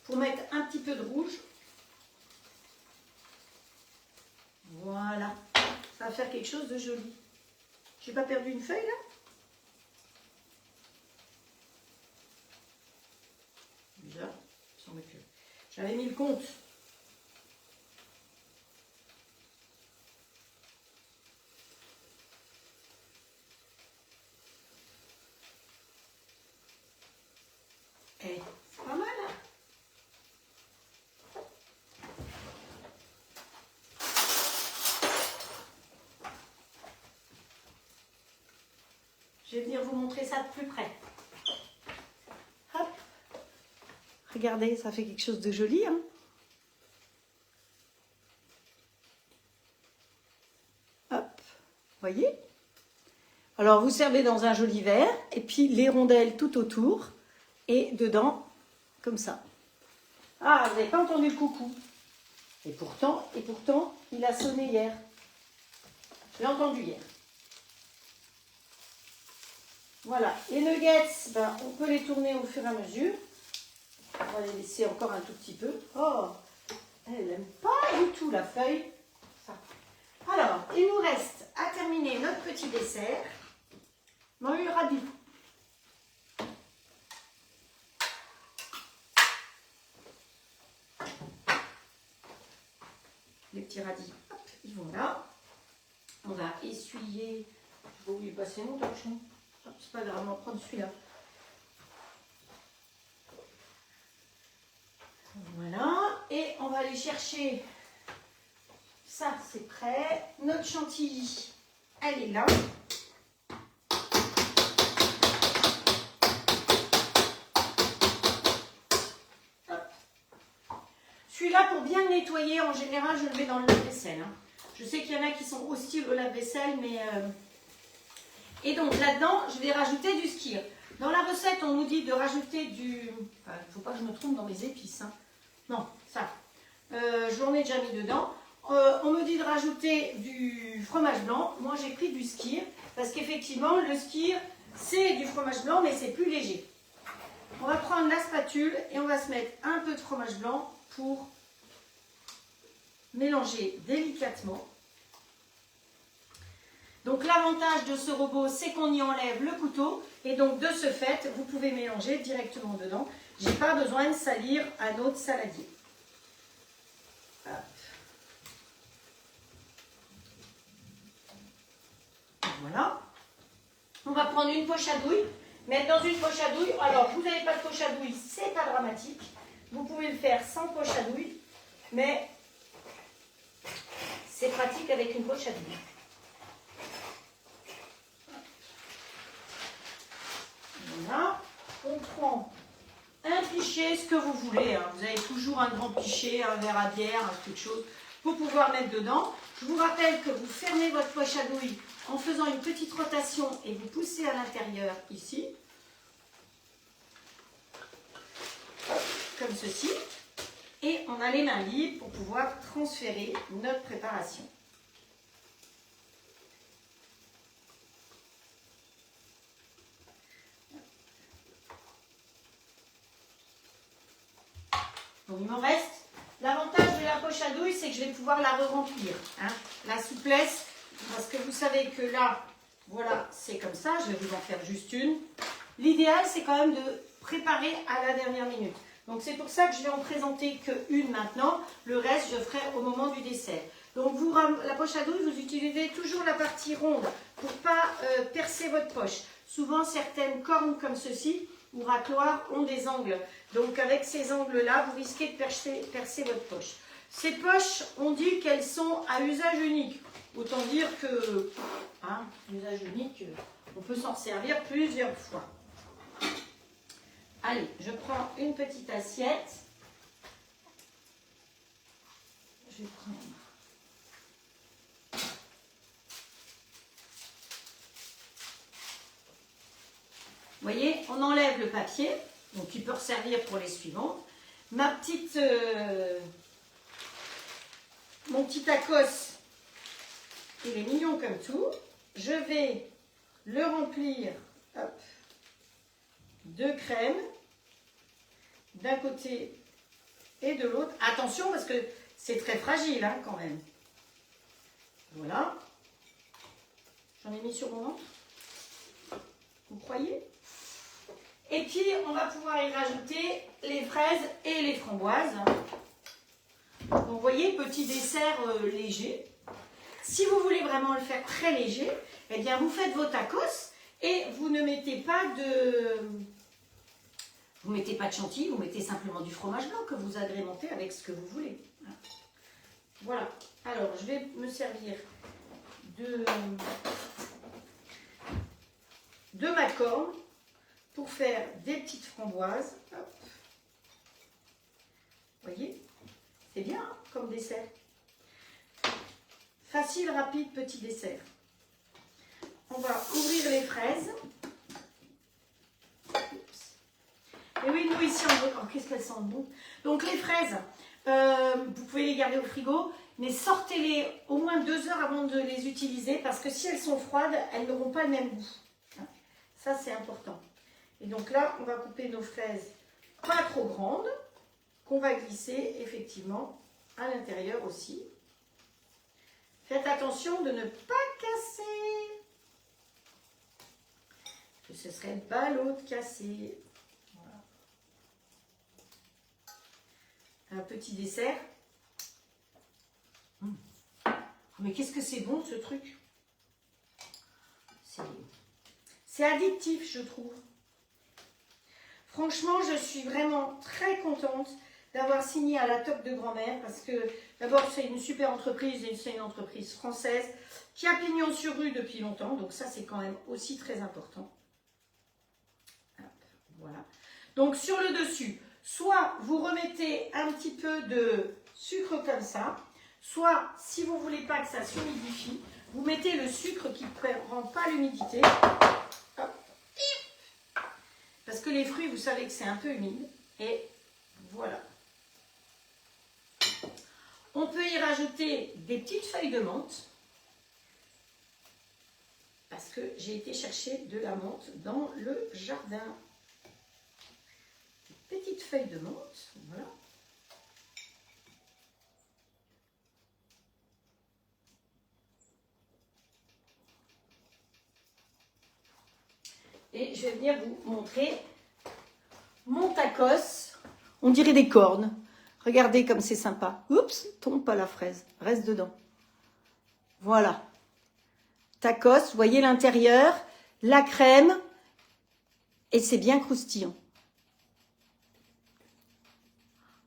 Pour mettre un petit peu de rouge. Voilà. Ça va faire quelque chose de joli. J'ai pas perdu une feuille, là? Bizarre. Il semble que j'avais mis le compte. Eh, c'est pas mal, hein? Je vais venir vous montrer ça de plus près. Hop. Regardez, ça fait quelque chose de joli, hein? Hop. Voyez? Alors, vous servez dans un joli verre, et puis les rondelles tout autour, et dedans, comme ça. Ah, vous n'avez pas entendu le coucou. Et pourtant, il a sonné hier. Je l'ai entendu hier. Voilà. Les nuggets, ben, on peut les tourner au fur et à mesure. On va les laisser encore un tout petit peu. Oh, elle n'aime pas du tout la feuille. Ça. Alors, il nous reste à terminer notre petit dessert. Mon huile radis. Les petits radis, hop, ils vont là. On va essuyer. Je vais lui passer mon torchon. C'est pas grave, on va prendre celui-là. Voilà. Et on va aller chercher. Ça, c'est prêt. Notre chantilly, elle est là. Celui-là, pour bien le nettoyer, en général, je le mets dans le lave-vaisselle. Hein. Je sais qu'il y en a qui sont hostiles au lave-vaisselle, mais... Et donc, là-dedans, je vais rajouter du skyr. Dans la recette, on nous dit de rajouter du... Enfin, il ne faut pas que je me trompe dans mes épices. Hein. Non, ça. Je l'en ai déjà mis dedans. On me dit de rajouter du fromage blanc. Moi, j'ai pris du skyr, parce qu'effectivement, le skyr, c'est du fromage blanc, mais c'est plus léger. On va prendre la spatule et on va se mettre un peu de fromage blanc pour mélanger délicatement. Donc l'avantage de ce robot, c'est qu'on y enlève le couteau et donc de ce fait, vous pouvez mélanger directement dedans. Je n'ai pas besoin de salir un autre saladier. Hop. Voilà. On va prendre une poche à douille. Mettre dans une poche à douille. Alors, vous n'avez pas de poche à douille, c'est pas dramatique. Vous pouvez le faire sans poche à douille, mais c'est pratique avec une poche à douille. Voilà. On prend un pichet, ce que vous voulez. Hein. Vous avez toujours un grand pichet, un verre à bière, quelque chose pour pouvoir mettre dedans. Je vous rappelle que vous fermez votre poche à douille en faisant une petite rotation et vous poussez à l'intérieur ici. Comme ceci. Et on a les mains libres pour pouvoir transférer notre préparation. Donc il me reste, l'avantage de la poche à douille, c'est que je vais pouvoir la re-remplir. Hein. La souplesse, parce que vous savez que là, voilà, c'est comme ça, je vais vous en faire juste une. L'idéal, c'est quand même de préparer à la dernière minute. Donc c'est pour ça que je vais en présenter qu'une maintenant. Le reste, je ferai au moment du dessert. Donc la poche à douille, vous utilisez toujours la partie ronde pour ne pas percer votre poche. Souvent, certaines cornes comme ceci ou racloirs ont des angles. Donc avec ces angles-là, vous risquez de percer votre poche. Ces poches, on dit qu'elles sont à usage unique. Autant dire que, usage unique, on peut s'en servir plusieurs fois. Allez, je prends une petite assiette. Je vais prendre... Vous voyez, on enlève le papier, donc il peut resservir pour les suivantes. Mon petit tacos, il est mignon comme tout. Je vais le remplir de crème d'un côté et de l'autre. Attention parce que c'est très fragile hein, quand même. Voilà. J'en ai mis sur mon ventre. Vous croyez? Et puis, on va pouvoir y rajouter les fraises et les framboises. Donc, vous voyez, petit dessert léger. Si vous voulez vraiment le faire très léger, eh bien, vous faites vos tacos et vous ne mettez pas de... Vous mettez pas de chantilly, vous mettez simplement du fromage blanc que vous agrémentez avec ce que vous voulez. Voilà. Alors, je vais me servir de ma corne pour faire des petites framboises. Hop. Vous voyez, c'est bien hein, comme dessert. Facile, rapide, petit dessert. On va ouvrir les fraises. Et oui, nous ici, on veut... Oh, qu'est-ce qu'elles sentent bon. Donc les fraises, vous pouvez les garder au frigo, mais sortez-les au moins 2 heures avant de les utiliser, parce que si elles sont froides, elles n'auront pas le même goût. Ça, c'est important. Et donc là, on va couper nos fraises pas trop grandes, qu'on va glisser effectivement à l'intérieur aussi. Faites attention de ne pas casser. Que ce serait ballot de casser. Voilà. Un petit dessert. Mais qu'est-ce que c'est bon ce truc. C'est addictif, je trouve. Franchement, je suis vraiment très contente d'avoir signé à la Top de Grand-Mère parce que d'abord, c'est une super entreprise et c'est une entreprise française qui a pignon sur rue depuis longtemps. Donc ça, c'est quand même aussi très important. Hop, voilà. Donc sur le dessus, soit vous remettez un petit peu de sucre comme ça, soit si vous ne voulez pas que ça s'humidifie, vous mettez le sucre qui ne rend pas l'humidité. Parce que les fruits, vous savez que c'est un peu humide. Et voilà. On peut y rajouter des petites feuilles de menthe. Parce que j'ai été chercher de la menthe dans le jardin. Petites feuilles de menthe. Voilà. Et je vais venir vous montrer mon tacos. On dirait des cornes. Regardez comme c'est sympa. Oups, tombe pas la fraise. Reste dedans. Voilà. Tacos, vous voyez l'intérieur, la crème. Et c'est bien croustillant.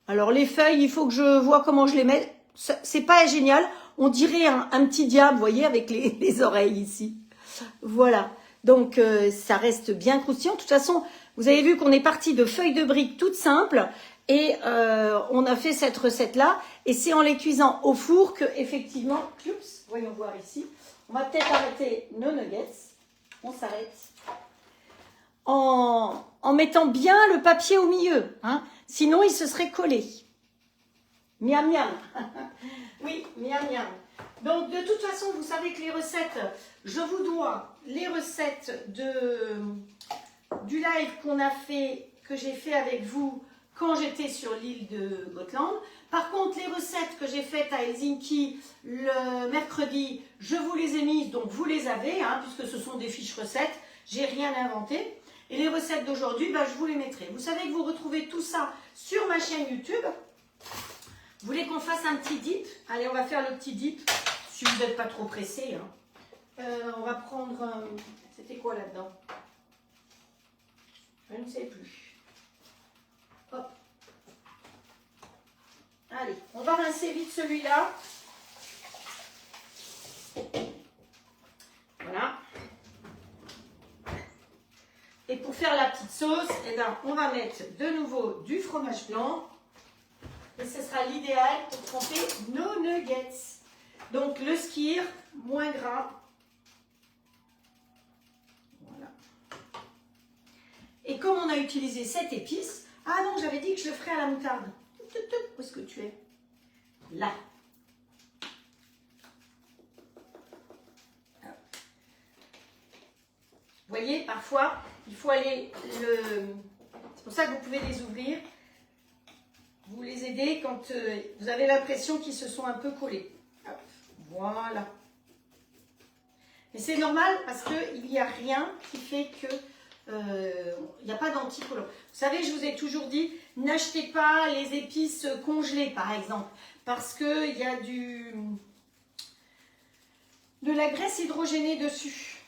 Alors les feuilles, il faut que je vois comment je les mets. C'est pas génial. On dirait un petit diable, vous voyez, avec les oreilles ici. Voilà. Donc, ça reste bien croustillant. De toute façon, vous avez vu qu'on est parti de feuilles de briques toutes simples et on a fait cette recette-là. Et c'est en les cuisant au four que, effectivement, voyons voir ici. On va peut-être arrêter nos nuggets. On s'arrête. En mettant bien le papier au milieu. Hein. Sinon, il se serait collé. Miam, miam. Oui, miam, miam. Donc, de toute façon, vous savez que les recettes, je vous dois les recettes du live qu'on a fait, que j'ai fait avec vous quand j'étais sur l'île de Gotland. Par contre, les recettes que j'ai faites à Helsinki le mercredi, je vous les ai mises, donc vous les avez, hein, puisque ce sont des fiches recettes, j'ai rien inventé. Et les recettes d'aujourd'hui, bah, je vous les mettrai. Vous savez que vous retrouvez tout ça sur ma chaîne YouTube. Vous voulez qu'on fasse un petit dip? Allez, on va faire le petit dip, si vous n'êtes pas trop pressé. Hein. On va prendre... c'était quoi là-dedans? Je ne sais plus. Hop. Allez, on va rincer vite celui-là. Voilà. Et pour faire la petite sauce, eh ben, on va mettre de nouveau du fromage blanc. Et ce sera l'idéal pour tremper nos nuggets. Donc le skyr, moins gras. Voilà. Et comme on a utilisé cette épice, ah non, j'avais dit que je le ferais à la moutarde. Où est-ce que tu es? Là. Vous voyez, parfois, il faut aller le... C'est pour ça que vous pouvez les ouvrir. Vous les aidez quand vous avez l'impression qu'ils se sont un peu collés. Hop, voilà. Mais c'est normal parce qu'il n'y a rien qui fait que il n'y a pas d'anticollant. Vous savez, je vous ai toujours dit, n'achetez pas les épices congelées, par exemple, parce qu'il y a de la graisse hydrogénée dessus.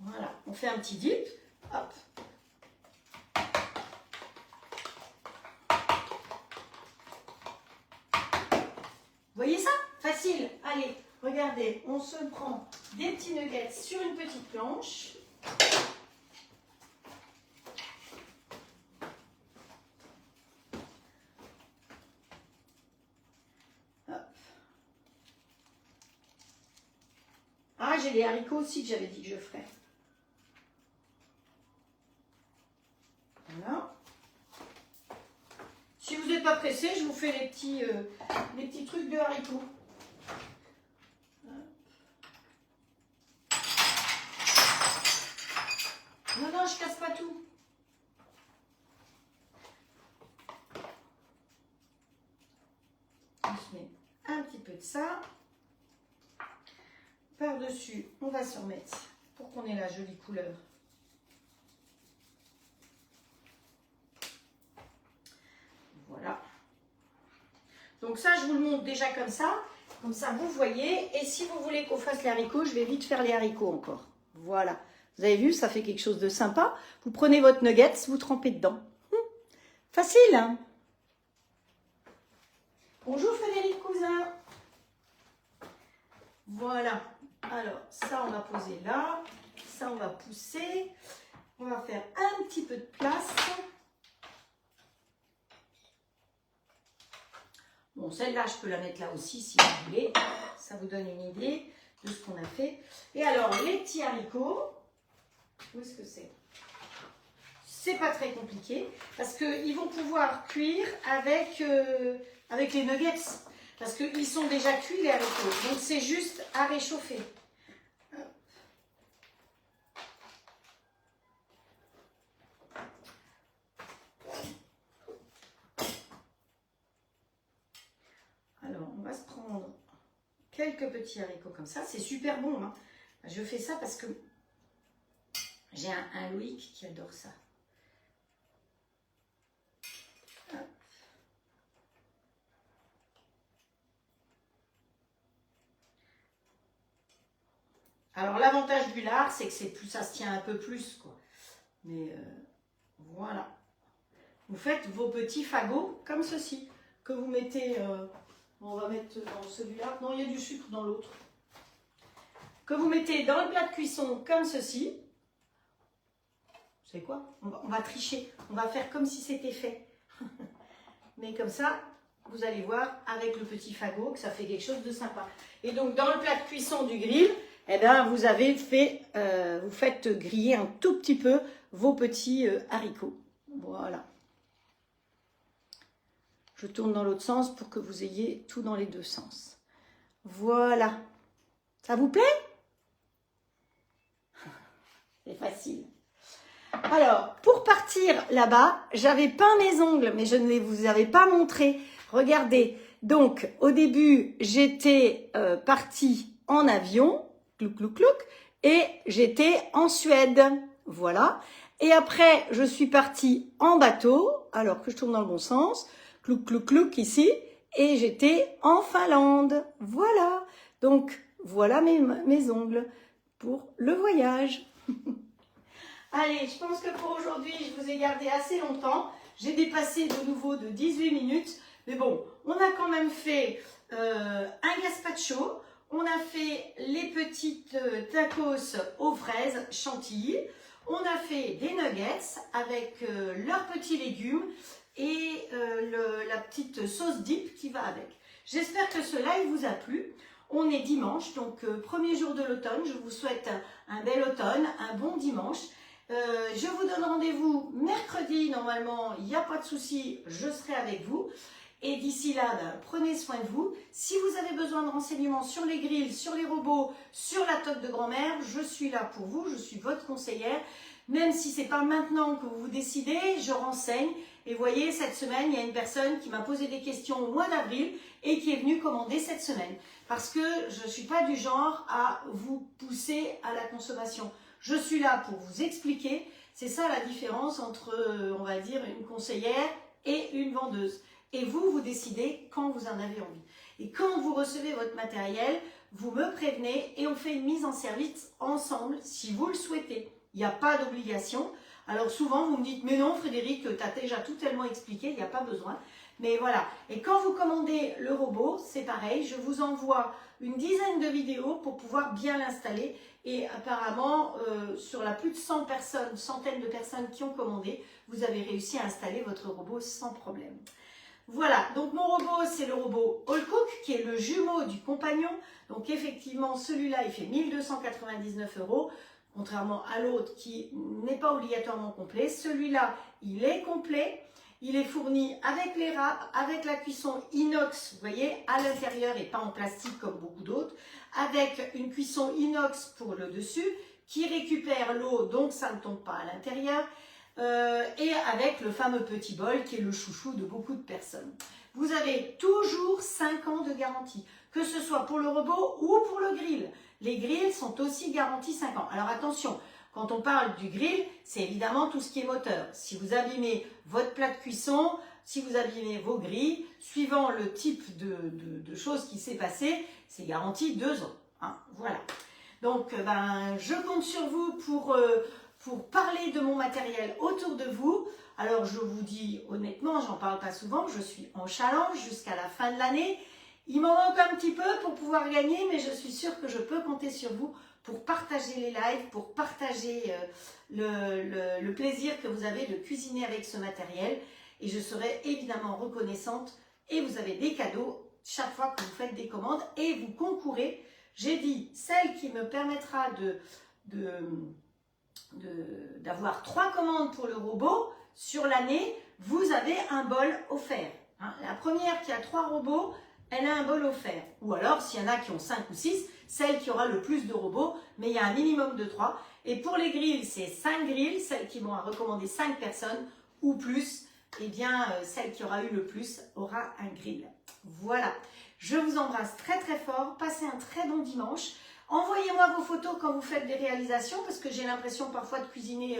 Voilà, on fait un petit dip. Hop. Vous voyez ça? Facile. Allez, regardez, on se prend des petits nuggets sur une petite planche. Hop. Ah, j'ai les haricots aussi que j'avais dit que je ferais. Voilà. Si vous n'êtes pas pressé, je vous fais les petits trucs de haricots. Non, non, je casse pas tout. On se met un petit peu de ça. Par-dessus, on va se remettre pour qu'on ait la jolie couleur. Voilà. Donc ça, je vous le montre déjà comme ça vous voyez. Et si vous voulez qu'on fasse les haricots, je vais vite faire les haricots encore. Voilà. Vous avez vu, ça fait quelque chose de sympa. Vous prenez votre nuggets, vous trempez dedans. Facile, hein? Bonjour Frédéric Cousin. Voilà. Alors, ça, on va poser là. Ça, on va pousser. On va faire un petit peu de place. Bon, celle-là, je peux la mettre là aussi si vous voulez. Ça vous donne une idée de ce qu'on a fait. Et alors, les petits haricots, où est-ce que c'est? C'est pas très compliqué parce qu'ils vont pouvoir cuire avec les nuggets. Parce qu'ils sont déjà cuits, les haricots. Donc, c'est juste à réchauffer. Alors, on va se prendre quelques petits haricots comme ça. C'est super bon, hein. Je fais ça parce que j'ai un Loïc qui adore ça. Hop. Alors, l'avantage du lard, c'est que ça se tient un peu plus, quoi. Mais voilà. Vous faites vos petits fagots comme ceci, que vous mettez... on va mettre dans celui-là. Non, il y a du sucre dans l'autre. Que vous mettez dans le plat de cuisson comme ceci. Vous savez quoi? On va tricher. On va faire comme si c'était fait. Mais comme ça, vous allez voir avec le petit fagot que ça fait quelque chose de sympa. Et donc, dans le plat de cuisson du grill, eh bien, vous avez fait, vous faites griller un tout petit peu vos petits haricots. Voilà. Je tourne dans l'autre sens pour que vous ayez tout dans les deux sens. Voilà. Ça vous plaît? C'est facile. Alors, pour partir là-bas, j'avais peint mes ongles, mais je ne les vous avais pas montré. Regardez. Donc, au début, j'étais partie en avion, clouc, clouc, clouc, et j'étais en Suède. voilà. Et après, je suis partie en bateau, alors que je tourne dans le bon sens, clouc, clouc, clouc, ici, et j'étais en Finlande, voilà. Donc, voilà mes ongles pour le voyage. Allez, je pense que pour aujourd'hui, je vous ai gardé assez longtemps. J'ai dépassé de nouveau de 18 minutes. Mais bon, on a quand même fait un gazpacho. On a fait les petites tacos aux fraises chantilly. On a fait des nuggets avec leurs petits légumes et la petite sauce dip qui va avec. J'espère que ce live vous a plu. On est dimanche, donc premier jour de l'automne. Je vous souhaite un bel automne, un bon dimanche. Je vous donne rendez-vous mercredi, normalement, il n'y a pas de souci, je serai avec vous. Et d'ici là, prenez soin de vous. Si vous avez besoin de renseignements sur les grilles, sur les robots, sur la toque de grand-mère, je suis là pour vous, je suis votre conseillère. Même si ce n'est pas maintenant que vous vous décidez, je renseigne. Et vous voyez, cette semaine, il y a une personne qui m'a posé des questions au mois d'avril et qui est venue commander cette semaine. Parce que je ne suis pas du genre à vous pousser à la consommation. Je suis là pour vous expliquer. C'est ça la différence entre, on va dire, une conseillère et une vendeuse. Et vous, vous décidez quand vous en avez envie. Et quand vous recevez votre matériel, vous me prévenez et on fait une mise en service ensemble si vous le souhaitez. Il n'y a pas d'obligation. Alors souvent, vous me dites, mais non Frédéric, tu as déjà tout tellement expliqué, il n'y a pas besoin. Mais voilà. Et quand vous commandez le robot, c'est pareil. Je vous envoie une dizaine de vidéos pour pouvoir bien l'installer. Et apparemment, sur la plus de 100 personnes, centaines de personnes qui ont commandé, vous avez réussi à installer votre robot sans problème. Voilà, donc mon robot, c'est le robot Allcook, qui est le jumeau du compagnon. Donc effectivement, celui-là, il fait 1299 €, contrairement à l'autre qui n'est pas obligatoirement complet. Celui-là, il est complet. Il est fourni avec les râpes, avec la cuisson inox, vous voyez, à l'intérieur et pas en plastique comme beaucoup d'autres, avec une cuisson inox pour le dessus, qui récupère l'eau, donc ça ne tombe pas à l'intérieur. Et avec le fameux petit bol qui est le chouchou de beaucoup de personnes. Vous avez toujours 5 ans de garantie, que ce soit pour le robot ou pour le grill. Les grilles sont aussi garantis 5 ans. Alors attention, quand on parle du grill, c'est évidemment tout ce qui est moteur. Si vous abîmez votre plat de cuisson, si vous abîmez vos grilles, suivant le type de choses qui s'est passé, c'est garanti 2 ans. Hein, voilà. Donc je compte sur vous pour parler de mon matériel autour de vous. Alors je vous dis honnêtement, j'en parle pas souvent, je suis en challenge jusqu'à la fin de l'année. Il m'en manque un petit peu pour pouvoir gagner, mais je suis sûre que je peux compter sur vous pour partager les lives, pour partager le plaisir que vous avez de cuisiner avec ce matériel. Et je serai évidemment reconnaissante. Et vous avez des cadeaux chaque fois que vous faites des commandes et vous concourez. J'ai dit, celle qui me permettra d'avoir 3 commandes pour le robot sur l'année, vous avez un bol offert. Hein. La première qui a 3 robots, elle a un bol offert. Ou alors, s'il y en a qui ont 5 ou 6, celle qui aura le plus de robots, mais il y a un minimum de 3. Et pour les grilles, c'est 5 grilles, celles qui vont recommander 5 personnes ou plus. Eh bien, celle qui aura eu le plus aura un grill. Voilà. Je vous embrasse très très fort. Passez un très bon dimanche. Envoyez-moi vos photos quand vous faites des réalisations, parce que j'ai l'impression parfois de cuisiner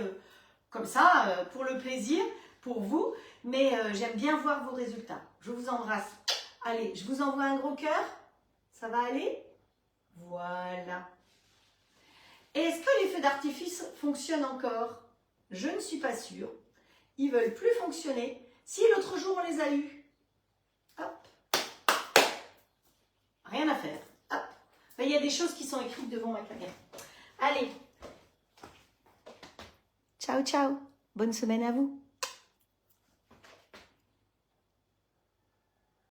comme ça, pour le plaisir, pour vous. Mais j'aime bien voir vos résultats. Je vous embrasse. Allez, je vous envoie un gros cœur. Ça va aller? Voilà. Est-ce que les feux d'artifice fonctionnent encore? Je ne suis pas sûre. Ils ne veulent plus fonctionner. Si l'autre jour on les a eus, hop, rien à faire. Hop. Il y a des choses qui sont écrites devant ma caméra. Allez. Ciao, ciao. Bonne semaine à vous.